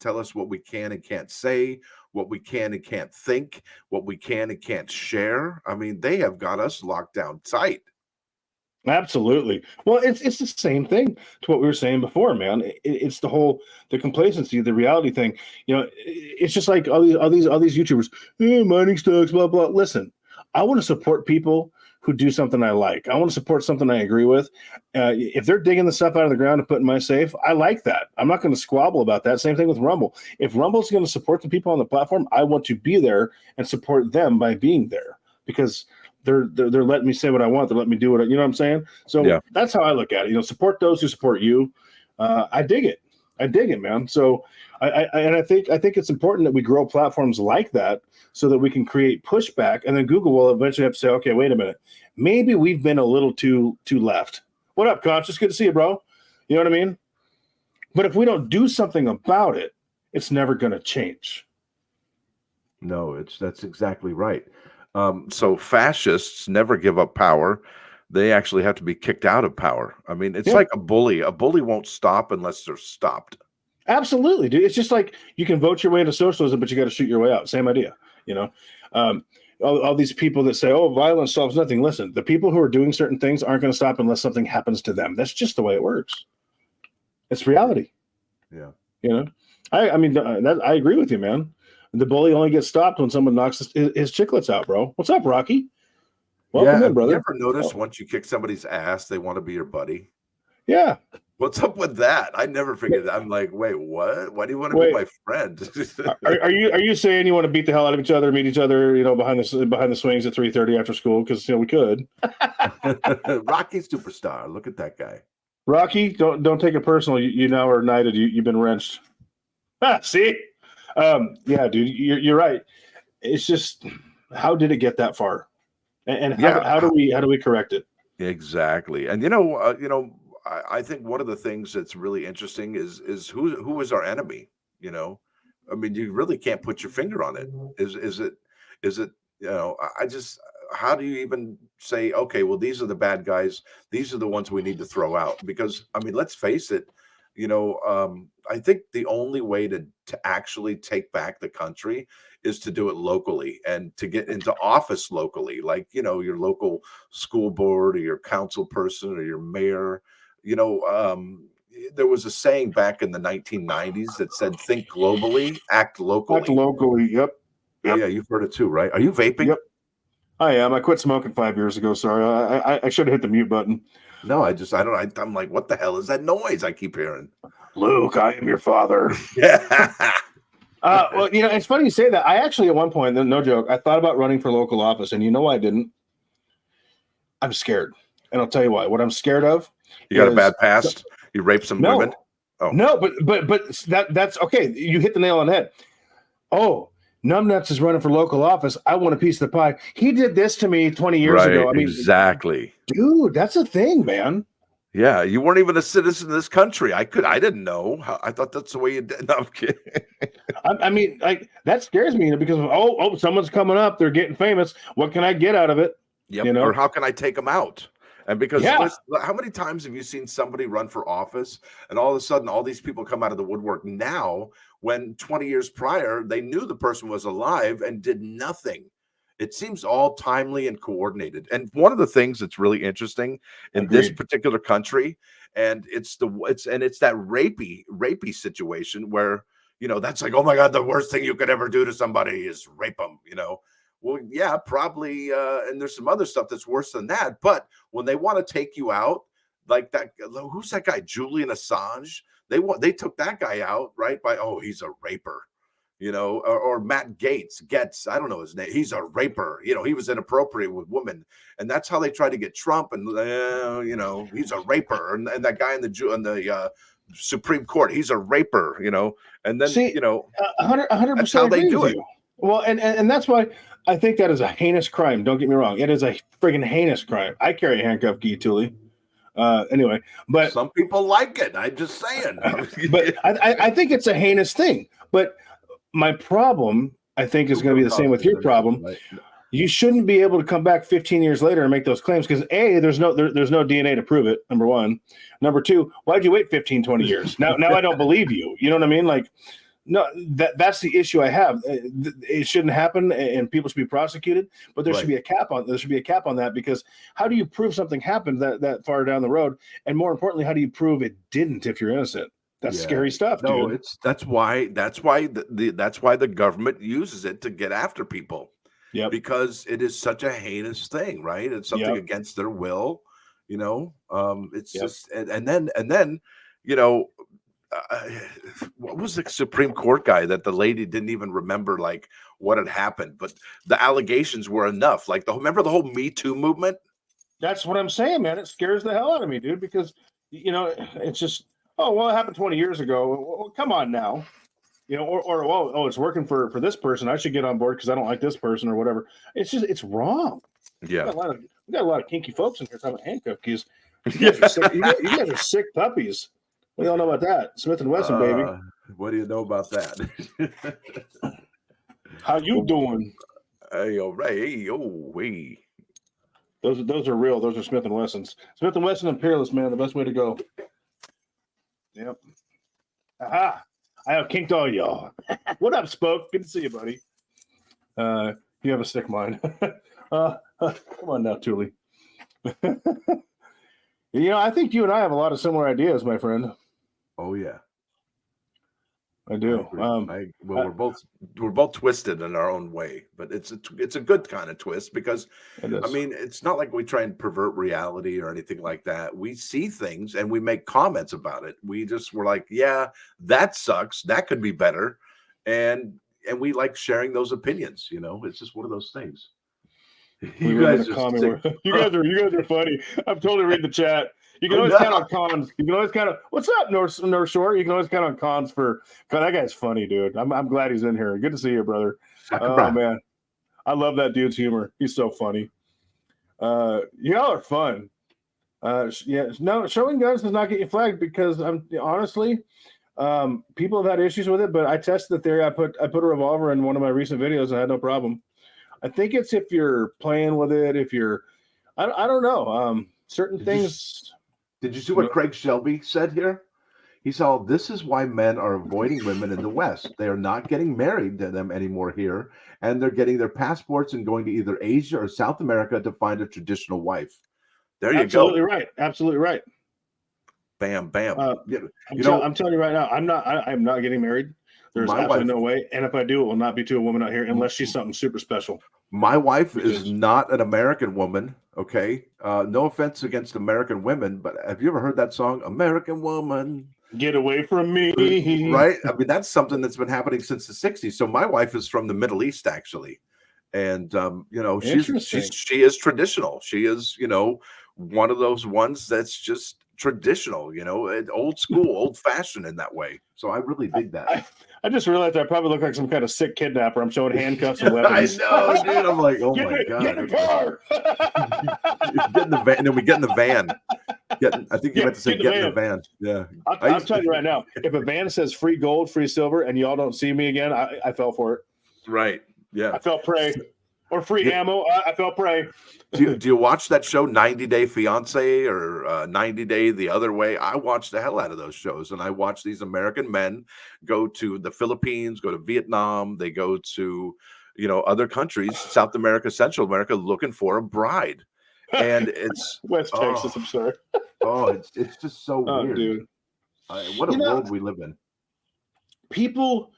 tell us what we can and can't say, what we can and can't think, what we can and can't share? I mean, they have got us locked down tight. Absolutely. Well, it's the same thing to what we were saying before, man. It's the complacency, the reality thing. It's just like all these YouTubers, mining stocks, blah blah. Listen, I want to support people who do something I like. I want to support something I agree with. If they're digging the stuff out of the ground and putting in my safe, I like that. I'm not going to squabble about that. Same thing with Rumble. If Rumble's going to support the people on the platform, I want to be there and support them by being there, because they're letting me say what I want. They're letting me do what you know what I'm saying. So that's how I look at it. Support those who support you. I dig it. I dig it, man. So I think it's important that we grow platforms like that so that we can create pushback, and then Google will eventually have to say, okay, wait a minute, maybe we've been a little too left. What up, Conscious? Good to see you, bro. You know what I mean? But if we don't do something about it, it's never going to change. No, that's exactly right. So fascists never give up power. They actually have to be kicked out of power. I mean, it's like a bully. A bully won't stop unless they're stopped. Absolutely, dude. It's just like you can vote your way into socialism, but you got to shoot your way out. Same idea, all these people that say, oh, violence solves nothing. Listen, the people who are doing certain things aren't going to stop unless something happens to them. That's just the way it works. It's reality. Yeah. I mean, I agree with you, man. The bully only gets stopped when someone knocks his chiclets out, bro. What's up, Rocky? Welcome in, brother. You ever notice once you kick somebody's ass, they want to be your buddy? Yeah. What's up with that? I never figured that. I'm like, wait, what? Why do you want to be my friend? Are you saying you want to beat the hell out of each other, meet each other, behind the swings at 3:30 after school? Because we could. Rocky superstar. Look at that guy. Rocky, don't take it personal. You now are knighted. You've been wrenched. See? Yeah, dude, you're right. It's just, how did it get that far? And how do we correct it? Exactly. And I think one of the things that's really interesting is who is our enemy. I mean, you really can't put your finger on it. Is it how do you even say, okay, well, these are the bad guys, these are the ones we need to throw out? Because I mean, let's face it, I think the only way to actually take back the country is to do it locally and to get into office locally, like, your local school board or your council person or your mayor. There was a saying back in the 1990s that said, think globally, act locally. Act locally, yep. Yeah, you've heard it too, right? Are you vaping? Yep. I am. I quit smoking 5 years ago. Sorry. I should have hit the mute button. No, I'm like, what the hell is that noise I keep hearing? Luke, I am your father. Yeah. Well, it's funny you say that. I actually, at one point, no joke, I thought about running for local office, and you know why I didn't? I'm scared. And I'll tell you why. What I'm scared of. You got a bad past? You raped some women? Oh. No, but that's okay. You hit the nail on the head. Oh, Numbnuts is running for local office. I want a piece of the pie. He did this to me 20 years ago. I mean, exactly. Dude, that's a thing, man. Yeah, you weren't even a citizen of this country. I didn't know. I thought that's the way you did. No, I'm kidding. I mean, like, that scares me because someone's coming up. They're getting famous. What can I get out of it? Yep. Or how can I take them out? And because how many times have you seen somebody run for office and all of a sudden all these people come out of the woodwork now, when 20 years prior they knew the person was alive and did nothing? It seems all timely and coordinated. And one of the things that's really interesting in this particular country, and it's that rapey situation where, that's like, oh my God, the worst thing you could ever do to somebody is rape them, Well, yeah, probably. And there's some other stuff that's worse than that. But when they want to take you out, like that, who's that guy, Julian Assange? They took that guy out, right? By, oh, he's a raper. Or Matt Gaetz, I don't know his name. He's a raper. He was inappropriate with women, and that's how they tried to get Trump. And he's a raper, and that guy in the Supreme Court, he's a raper. And then 100%. That's how they do it. Well, and that's why I think that is a heinous crime. Don't get me wrong; it is a friggin' heinous crime. I carry a handcuff key, Tully. Anyway, but some people like it. I'm just saying. But I think it's a heinous thing. But my problem, I think, is going to be the same with your problem. Right. You shouldn't be able to come back 15 years later and make those claims because there's no DNA to prove it. Number one. Number two, why'd you wait 15, 20 years? Now I don't believe you. You know what I mean? Like, no, that's the issue I have. It shouldn't happen, and people should be prosecuted. But there should be a cap on. There should be a cap on that, because how do you prove something happened that far down the road? And more importantly, how do you prove it didn't if you're innocent? That's scary stuff, dude. No, that's why the government uses it to get after people. Yep. because it is such a heinous thing, right? It's something Yep. against their will, it's Yep. just, and then, you know, uh, what was the Supreme Court guy that the lady didn't even remember like what had happened, but the allegations were enough. Like remember the whole Me Too movement? That's what I'm saying, man. It scares the hell out of me, dude, because it's just, oh well, it happened 20 years ago. Well, come on now. Or well, oh, it's working for this person. I should get on board because I don't like this person or whatever. It's wrong. Yeah. We got a lot of kinky folks in here talking about handcuff keys. You Yeah. guys are sick, you guys are sick puppies. What do y'all know about that? Smith and Wesson, baby. What do you know about that? How you doing? Hey, all right. Hey, oh, hey. Those are real. Those are Smith and Wessons. Smith and Wesson and Peerless, man, the best way to go. Yep. Aha! I have kinked all y'all. What up, Spoke? Good to see you, buddy. You have a sick mind. Come on now, Thule. I think you and I have a lot of similar ideas, my friend. Oh yeah, I do. We're both twisted in our own way, but it's a good kind of twist because I mean it's not like we try and pervert reality or anything like that. We see things and we make comments about it. We're like, yeah, that sucks. That could be better, and we like sharing those opinions. It's just one of those things. You guys are funny. I'm totally reading the chat. You can always count on cons. You can always count on what's up, North Shore. You can always count on cons for. God, that guy's funny, dude. I'm glad he's in here. Good to see you, brother. Oh man, I love that dude's humor. He's so funny. Y'all are fun. No, showing guns does not get you flagged because honestly, people have had issues with it. But I tested the theory. I put a revolver in one of my recent videos and I had no problem. I think it's if you're playing with it. If you're, I don't know. Certain things. Did you see what Craig Shelby said here? He said, this is why men are avoiding women in the West. They are not getting married to them anymore here, and they're getting their passports and going to either Asia or South America to find a traditional wife. There you Absolutely go. Right. Absolutely right. Bam, bam. I'm telling you right now, I'm not getting married. There's absolutely no way. And if I do, it will not be to a woman out here unless she's something super special. My wife is not an American woman. Okay. No offense against American women, but have you ever heard that song, American Woman? Get away from me. Right. I mean, that's something that's been happening since the 60s. So my wife is from the Middle East, actually. And, she is traditional. She is, one of those ones that's just traditional, old school, old fashioned in that way. So I really dig that. I just realized I probably look like some kind of sick kidnapper. I'm showing handcuffs and weapons. I know, dude. I'm like, oh my God. Get in the car. Get in the van. And then we get in the van. I think you meant to say get in the van. Yeah. I'm telling you right now, if a van says free gold, free silver, and y'all don't see me again, I fell for it. Right. Yeah. I fell prey. Or free ammo. I fell prey. Do you watch that show 90 Day Fiance or 90 Day the Other Way? I watch the hell out of those shows, and I watch these American men go to the Philippines, go to Vietnam, they go to other countries, South America, Central America, looking for a bride, and it's West Texas. I'm sorry. It's just so weird, dude. What a world we live in. People.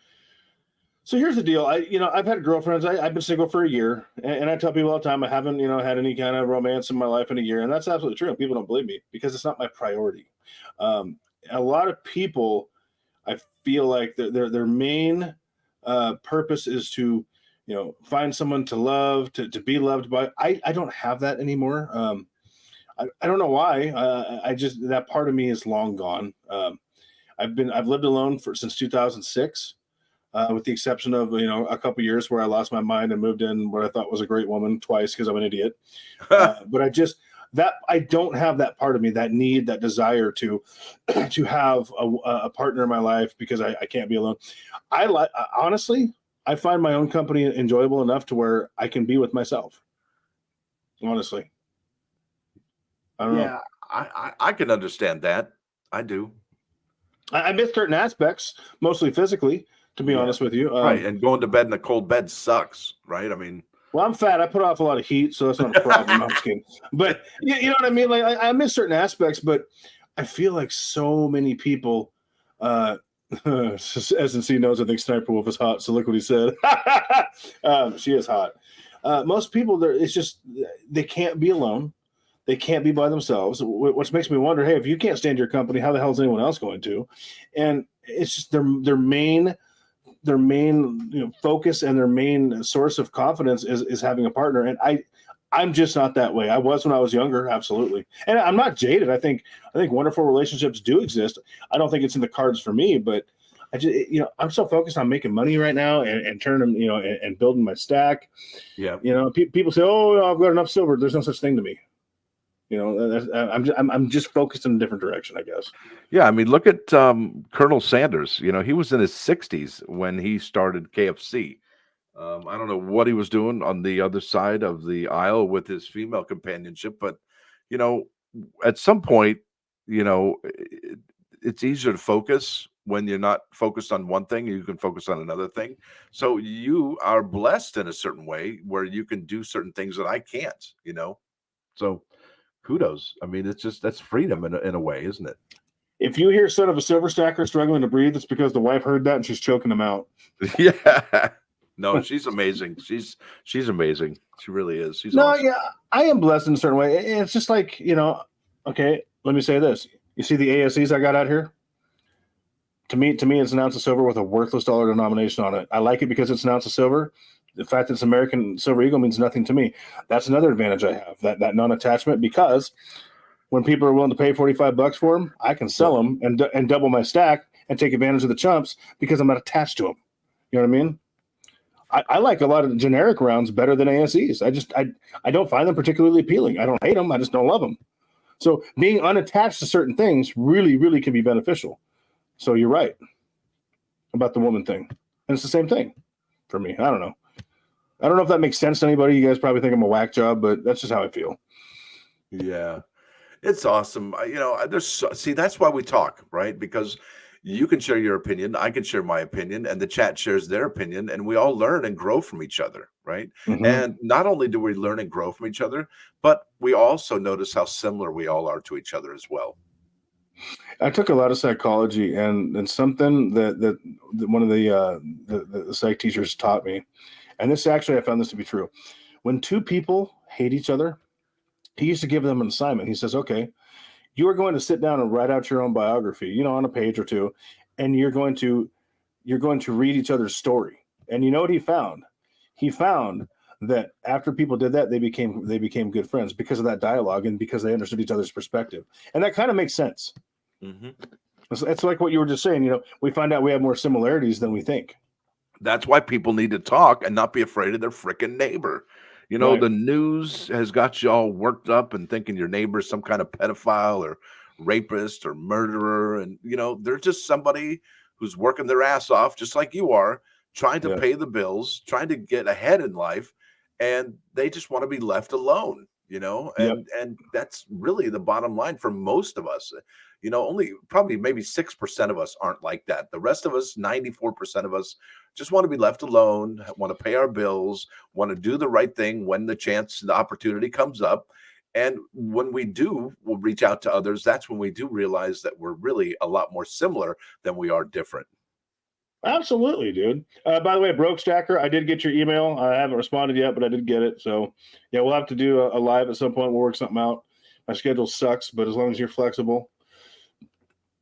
So here's the deal. I've had girlfriends. I've been single for a year, and I tell people all the time I haven't, had any kind of romance in my life in a year, and that's absolutely true. People don't believe me because it's not my priority. A lot of people, I feel like their main purpose is to, find someone to love, to be loved by. I don't have that anymore. I don't know why. I just that part of me is long gone. I've lived alone since 2006. With the exception of, a couple years where I lost my mind and moved in what I thought was a great woman twice because I'm an idiot. But I don't have that part of me, that need, that desire to have a partner in my life because I can't be alone. Honestly, I find my own company enjoyable enough to where I can be with myself. Honestly. I don't know. I can understand that. I do. I miss certain aspects, mostly physically. To be honest with you. Right. And going to bed in a cold bed sucks, right? I mean, well, I'm fat. I put off a lot of heat, so that's not a problem. I'm just kidding. But you know what I mean? Like I miss certain aspects, but I feel like so many people, S&C knows I think Sniper Wolf is hot, so look what he said. She is hot. Most people, it's just they can't be alone. They can't be by themselves, which makes me wonder, hey, if you can't stand your company, how the hell is anyone else going to? And it's just their main focus and their main source of confidence is having a partner. And I'm just not that way. I was when I was younger, absolutely. And I'm not jaded. I think wonderful relationships do exist. I don't think it's in the cards for me, but I just, I'm so focused on making money right now and turning, and building my stack. Yeah. People say, "Oh, I've got enough silver." There's no such thing to me. I'm just focused in a different direction, I guess. Yeah, I mean, look at Colonel Sanders. He was in his 60s when he started KFC. I don't know what he was doing on the other side of the aisle with his female companionship, but you know, at some point, it's easier to focus when you're not focused on one thing. You can focus on another thing. So you are blessed in a certain way where you can do certain things that I can't. So kudos. I mean, that's freedom in a way, isn't it? If you hear son of a silver stacker struggling to breathe, it's because the wife heard that and she's choking him out. Yeah. No, she's amazing. She's amazing. She really is. She's awesome. Yeah, I am blessed in a certain way. It's just like, okay, let me say this. You see the ASEs I got out here? To me, it's an ounce of silver with a worthless dollar denomination on it. I like it because it's an ounce of silver. The fact that it's American Silver Eagle means nothing to me. That's another advantage I have, that non-attachment, because when people are willing to pay $45 for them, I can sell them and double my stack and take advantage of the chumps because I'm not attached to them. You know what I mean? I like a lot of generic rounds better than ASEs. I don't find them particularly appealing. I don't hate them. I just don't love them. So being unattached to certain things really, really can be beneficial. So you're right about the woman thing. And it's the same thing for me. I don't know if that makes sense to anybody. You guys probably think I'm a whack job, but that's just how I feel. Yeah. It's awesome. That's why we talk, right? Because you can share your opinion, I can share my opinion, and the chat shares their opinion, and we all learn and grow from each other, right? Mm-hmm. And not only do we learn and grow from each other, but we also notice how similar we all are to each other as well. I took a lot of psychology, and something that one of the psych teachers taught me, and this actually I found this to be true. When two people hate each other, he used to give them an assignment. He says, okay, you are going to sit down and write out your own biography, on a page or two, and you're going to read each other's story. And you know what he found? He found that after people did that, they became good friends because of that dialogue and because they understood each other's perspective. And that kind of makes sense. Mm-hmm. It's like what you were just saying. We find out we have more similarities than we think. That's why people need to talk and not be afraid of their freaking neighbor. Right. The news has got you all worked up and thinking your neighbor's some kind of pedophile or rapist or murderer. And, they're just somebody who's working their ass off, just like you are, trying to pay the bills, trying to get ahead in life. And they just want to be left alone, and that's really the bottom line for most of us. Only probably maybe 6% of us aren't like that. The rest of us, 94% of us, just want to be left alone, want to pay our bills, want to do the right thing when the opportunity comes up. And when we do, we'll reach out to others. That's when we do realize that we're really a lot more similar than we are different. Absolutely, dude. By the way, Broke Stacker, I did get your email. I haven't responded yet, but I did get it. So, yeah, we'll have to do a live at some point. We'll work something out. My schedule sucks, but as long as you're flexible,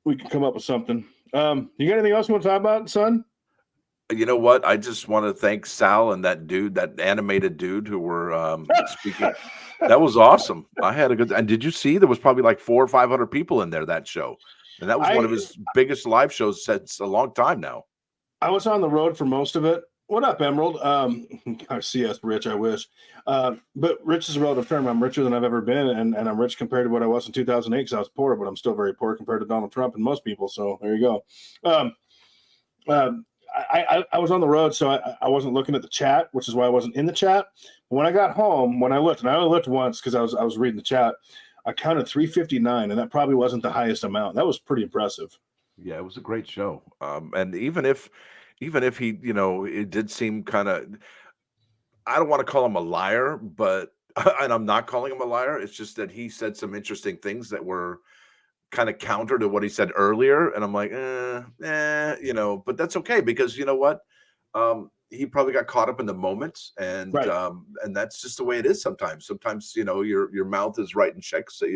we can come up with something. You got anything else you want to talk about, son? You know what? I just want to thank Sal and that dude, that animated dude who were speaking. That was awesome. I had a good. And did you see there was probably like 400 or 500 people in there that show, and that was one of his biggest live shows since a long time now. I was on the road for most of it. What up, Emerald? I see us rich. I wish, but rich is a relative term. I'm richer than I've ever been, and I'm rich compared to what I was in 2008 because I was poor, but I'm still very poor compared to Donald Trump and most people. So there you go. I was on the road, so I wasn't looking at the chat, which is why I wasn't in the chat. But when I got home, when I looked, and I only looked once because I was reading the chat, I counted 359, and that probably wasn't the highest amount. That was pretty impressive. Yeah, it was a great show. And even if he, it did seem kind of, I don't want to call him a liar, but and I'm not calling him a liar. It's just that he said some interesting things that were kind of counter to what he said earlier. And I'm like, but that's okay because you know what? he probably got caught up in the moment, and that's just the way it is sometimes. Sometimes, you know, your mouth is writing checks that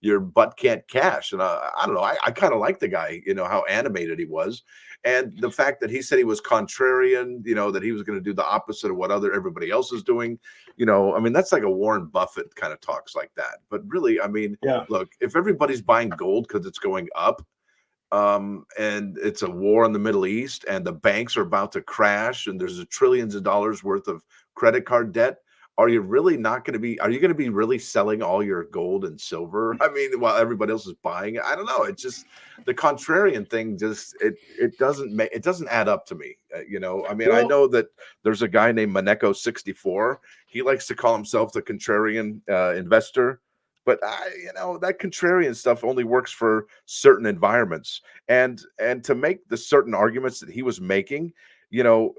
your butt can't cash. And I don't know. I kind of like the guy, you know, how animated he was, and the fact that he said he was contrarian, you know, that he was going to do the opposite of what everybody else is doing. You know, I mean, that's like a Warren Buffett kind of talks like that. But really, I mean, look, if everybody's buying gold because it's going up, and it's a war in the Middle East, and the banks are about to crash, and there's trillions of dollars worth of credit card debt. Are you really not going to be? Are you going to be really selling all your gold and silver? I mean, while everybody else is buying it, I don't know. It's just the contrarian thing. Just it doesn't add up to me. You know, I mean, I know that there's a guy named Maneko 64. He likes to call himself the contrarian investor. But you know, that contrarian stuff only works for certain environments, and to make the certain arguments that he was making, you know,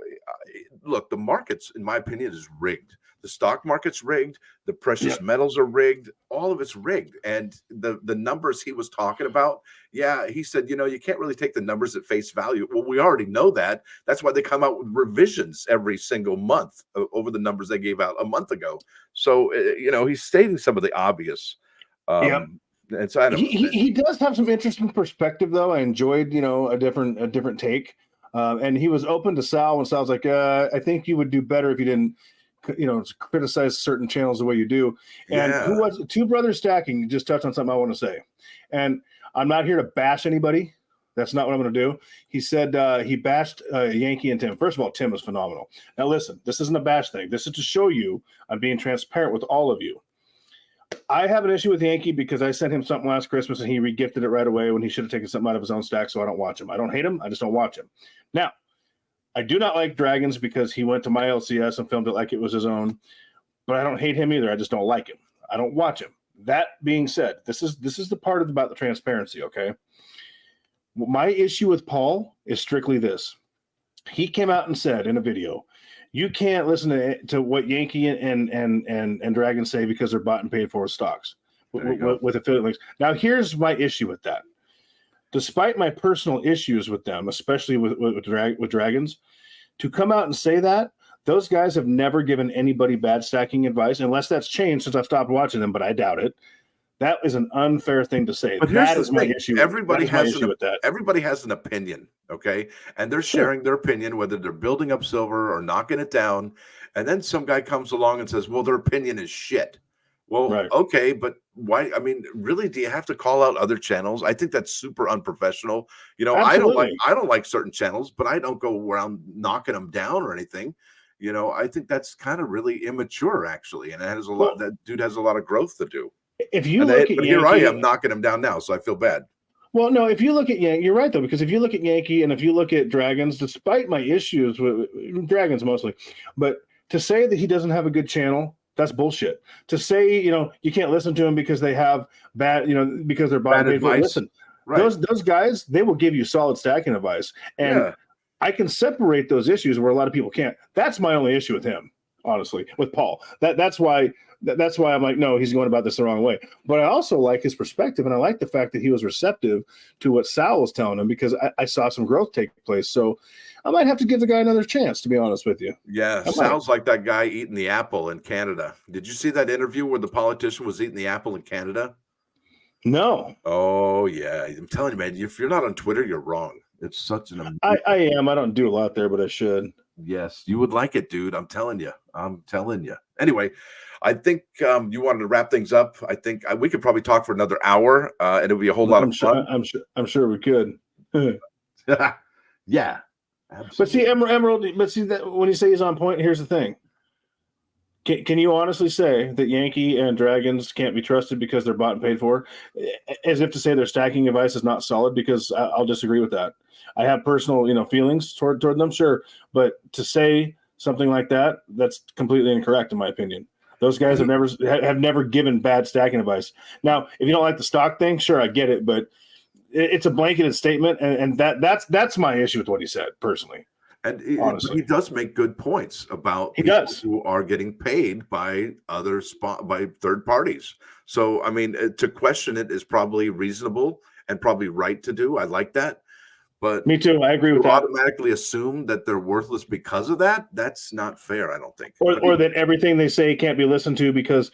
look, the markets, in my opinion, is rigged. The stock market's rigged. The precious metals are rigged. All of it's rigged. And the numbers he was talking about, he said, you know, you can't really take the numbers at face value. Well, we already know that. That's why they come out with revisions every single month over the numbers they gave out a month ago. So, you know, he's stating some of the obvious. And so I don't know. He does have some interesting perspective, though. I enjoyed, you know, a different take. And he was open to Sal when Sal's like, I think you would do better if you didn't, you know, criticize certain channels the way you do. And who was Two Brothers Stacking? Just touched on something I want to say. And I'm not here to bash anybody. That's not what I'm going to do. He said he bashed Yankee and Tim. First of all, Tim is phenomenal. Now, listen, this isn't a bash thing. This is to show you I'm being transparent with all of you. I have an issue with Yankee because I sent him something last Christmas and he regifted it right away when he should have taken something out of his own stack, so I don't watch him. I don't hate him. I just don't watch him. Now, I do not like Dragons because he went to my LCS and filmed it like it was his own, but I don't hate him either. I just don't like him. I don't watch him. That being said, this is the part about the transparency, okay? My issue with Paul is strictly this. He came out and said in a video, you can't listen to what Yankee and Dragons say because they're bought and paid for stocks with affiliate links. Now, here's my issue with that. Despite my personal issues with them, especially with Dragons, to come out and say that, those guys have never given anybody bad stacking advice, unless that's changed since I've stopped watching them, but I doubt it. That is an unfair thing to say. But that is my issue. Everybody has with that. Everybody has an opinion, okay? And they're sharing their opinion, whether they're building up silver or knocking it down. And then some guy comes along and says, well, their opinion is shit. Well, okay, but why? I mean, really, do you have to call out other channels? I think that's super unprofessional. You know, Absolutely. I don't like certain channels, but I don't go around knocking them down or anything. You know, I think that's kind of really immature, actually, and it has a lot. That dude has a lot of growth to do. If you look at but here I am knocking him down now, so I feel bad. Well, no, if you look at Yankee, you're right though, because if you look at Yankee and if you look at Dragons, despite my issues with Dragons mostly, but to say that he doesn't have a good channel, that's bullshit. To say, you know, you can't listen to him because they have bad, you know, because they're bad advice. Listen, those guys, they will give you solid stacking advice, and I can separate those issues where a lot of people can't. That's my only issue with him, honestly, with Paul. That's why I'm like, no, he's going about this the wrong way. But I also like his perspective, and I like the fact that he was receptive to what Sal was telling him, because I saw some growth take place. So I might have to give the guy another chance, to be honest with you. Yeah, sounds like that guy eating the apple in Canada. Did you see that interview where the politician was eating the apple in Canada? No. Oh, yeah. I'm telling you, man, if you're not on Twitter, you're wrong. It's such an I am. I don't do a lot there, but I should. Yes, you would like it, dude. I'm telling you. Anyway, I think you wanted to wrap things up. I think we could probably talk for another hour, and it'll be a whole lot of fun. I'm sure we could. Yeah, absolutely. But see, Emerald. But see that when you say he's on point, here's the thing. Can you honestly say that Yankee and Dragons can't be trusted because they're bought and paid for? As if to say their stacking advice is not solid, because I'll disagree with that. I have personal, feelings toward them, sure, but to say something like that, that's completely incorrect in my opinion. Those guys have never given bad stacking advice. Now, if you don't like the stock thing, sure, I get it, but it's a blanketed statement, and that's my issue with what he said personally. And he does make good points about people who are getting paid by by third parties. So, I mean, to question it is probably reasonable and probably right to do. I like that. But Me too. I agree with to that. automatically assume that they're worthless because of that, that's not fair, I don't think. Or that everything they say can't be listened to because,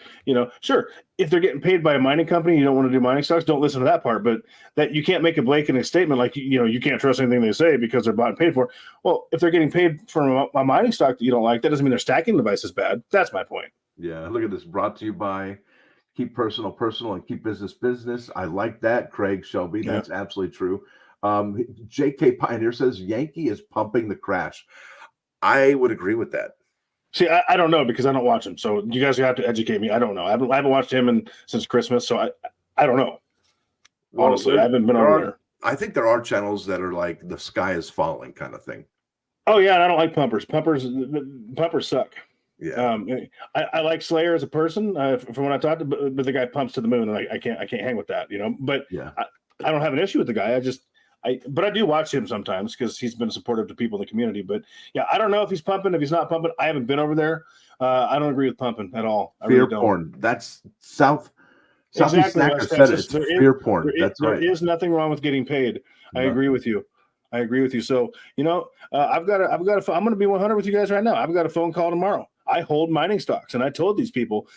sure, if they're getting paid by a mining company, you don't want to do mining stocks, don't listen to that part. But that you can't make a blanket statement like, you can't trust anything they say because they're bought and paid for. Well, if they're getting paid from a mining stock that you don't like, that doesn't mean their stacking device is bad. That's my point. Yeah, look at this. Brought to you by Keep Personal Personal and Keep Business Business. I like that, Craig Shelby. That's absolutely true. JK Pioneer says Yankee is pumping the crash. I would agree with that. See, I don't know because I don't watch him. So you guys have to educate me. I don't know. I haven't watched him since Christmas, so I don't know. Well, honestly, I haven't been over there. I think there are channels that are like the sky is falling kind of thing. Oh yeah, and I don't like pumpers. Pumpers suck. Yeah. I like Slayer as a person from when I talked to, but the guy pumps to the moon, and I can't hang with that. But yeah, I don't have an issue with the guy. But I do watch him sometimes because he's been supportive to people in the community. But yeah, I don't know if he's pumping, if he's not pumping. I haven't been over there. I don't agree with pumping at all. Fear really porn. That's Southeast Stacker said it's fear porn. That's right. There is nothing wrong with getting paid. I agree with you. So I'm going to be 100 with you guys right now. I've got a phone call tomorrow. I hold mining stocks, and I told these people,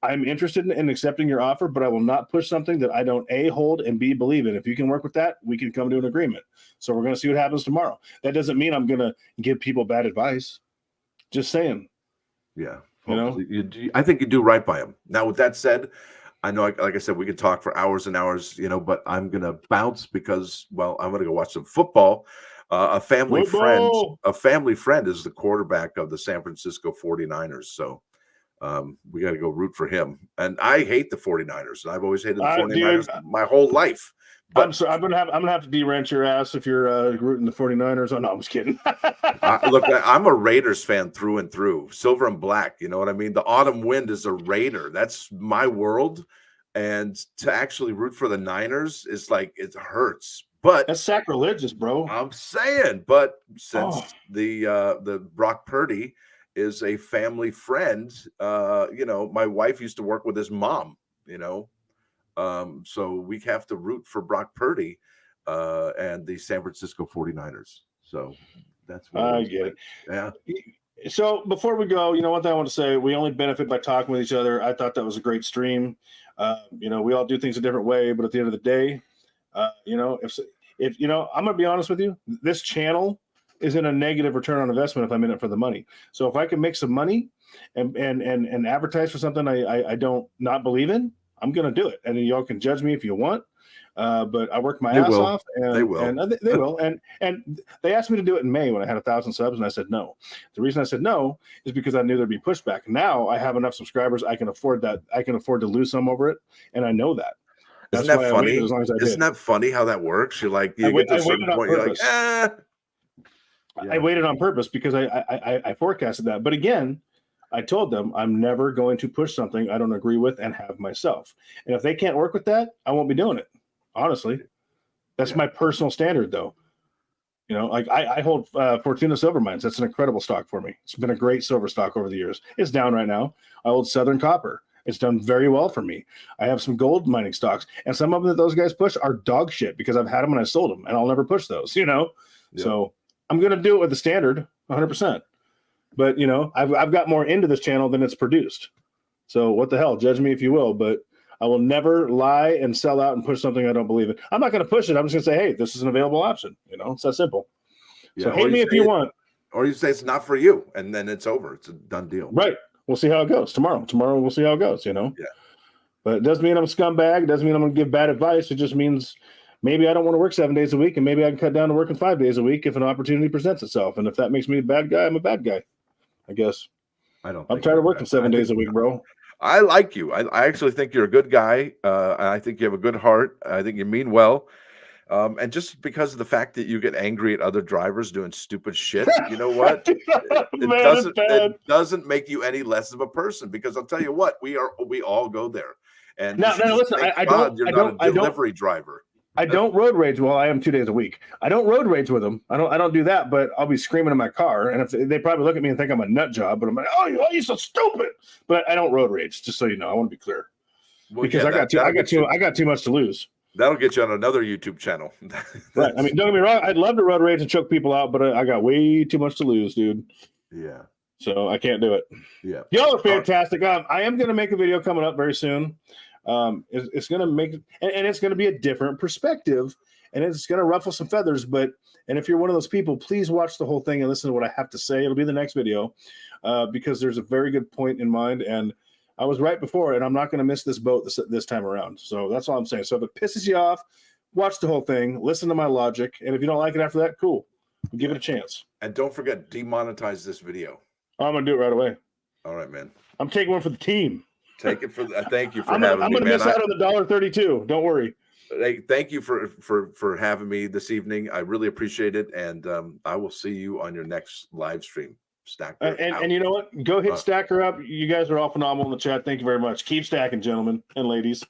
I'm interested in accepting your offer, but I will not push something that I don't A, hold, and B, believe in. If you can work with that, we can come to an agreement. So we're going to see what happens tomorrow. That doesn't mean I'm going to give people bad advice. Just saying. Yeah. I think you do right by him. Now, with that said, I know, like I said, we could talk for hours and hours, but I'm going to bounce because, well, I'm going to go watch some football. A family friend is the quarterback of the San Francisco 49ers. So we got to go root for him. And I hate the 49ers. I've always hated the 49ers my whole life. But I'm gonna have to de-wrench your ass if you're rooting the 49ers. Oh no, I'm just kidding. Look, I'm a Raiders fan through and through, silver and black. You know what I mean? The autumn wind is a Raider. That's my world. And to actually root for the Niners is like, it hurts. But that's sacrilegious, bro. I'm saying, but since the Brock Purdy is a family friend, my wife used to work with his mom, so we have to root for Brock Purdy and the San Francisco 49ers. So that's what I get it. Yeah. So before we go, one thing I want to say, we only benefit by talking with each other. I thought that was a great stream. We all do things a different way, but at the end of the day, if I'm going to be honest with you, this channel is in a negative return on investment if I'm in it for the money. So if I can make some money and advertise for something I don't not believe in, I'm going to do it. And y'all can judge me if you want. But I worked my ass off, and they will. And they will. And they asked me to do it in May when I had 1,000 subs, and I said no. The reason I said no is because I knew there'd be pushback. Now I have enough subscribers, I can afford that. I can afford to lose some over it, and I know that. Isn't that funny? Isn't that funny how that works? You're like, you get to a certain point, you're like, Yeah. I waited on purpose because I forecasted that. But again, I told them I'm never going to push something I don't agree with and have myself. And if they can't work with that, I won't be doing it. Honestly, that's my personal standard, though. I hold Fortuna Silver Mines. That's an incredible stock for me. It's been a great silver stock over the years. It's down right now. I hold Southern Copper. It's done very well for me. I have some gold mining stocks, and some of them that those guys push are dog shit because I've had them and I sold them, and I'll never push those. So I'm going to do it with the standard 100%. But I've got more into this channel than it's produced. So what the hell? Judge me if you will, but I will never lie and sell out and push something I don't believe in. I'm not going to push it. I'm just going to say, hey, this is an available option. It's that simple. Yeah, so hate me if you want. Or you say it's not for you, and then it's over. It's a done deal. Right. We'll see how it goes tomorrow. Tomorrow we'll see how it goes, Yeah. But it doesn't mean I'm a scumbag. It doesn't mean I'm going to give bad advice. It just means maybe I don't want to work 7 days a week, and maybe I can cut down to working 5 days a week if an opportunity presents itself. And if that makes me a bad guy, I'm a bad guy, I guess. I'm tired of working 7 days a week, bro. I like you. I actually think you're a good guy. I think you have a good heart. I think you mean well. And just because of the fact that you get angry at other drivers doing stupid shit, you know what? It doesn't make you any less of a person, because I'll tell you what, we all go there. And no, listen, you're not a delivery driver. I don't road rage. Well, I am 2 days a week. I don't road rage with them. I don't do that, but I'll be screaming in my car. And if they probably look at me and think I'm a nut job, but I'm like, oh, you're so stupid. But I don't road rage, just so you know. I want to be clear. Well, because I got too much to lose. That'll get you on another YouTube channel. Right. I mean, don't get me wrong. I'd love to run rage and choke people out, but I got way too much to lose, dude. Yeah. So I can't do it. Yeah. Y'all are fantastic. I am going to make a video coming up very soon. It's going to make, and it's going to be a different perspective, and it's going to ruffle some feathers. And if you're one of those people, please watch the whole thing and listen to what I have to say. It'll be the next video, because there's a very good point in mind, and I was right before, and I'm not going to miss this boat this time around. So that's all I'm saying. So if it pisses you off, watch the whole thing, listen to my logic, and if you don't like it after that, cool. Give it a chance. And don't forget, demonetize this video. I'm going to do it right away. All right, man. I'm taking one for the team. Take it for. Thank you for I'm having me, going to man. miss out on the $1.32. Don't worry. Hey, thank you for having me this evening. I really appreciate it, and I will see you on your next live stream. Stacker and you know what? Go hit Stacker up. You guys are all phenomenal in the chat. Thank you very much. Keep stacking, gentlemen and ladies.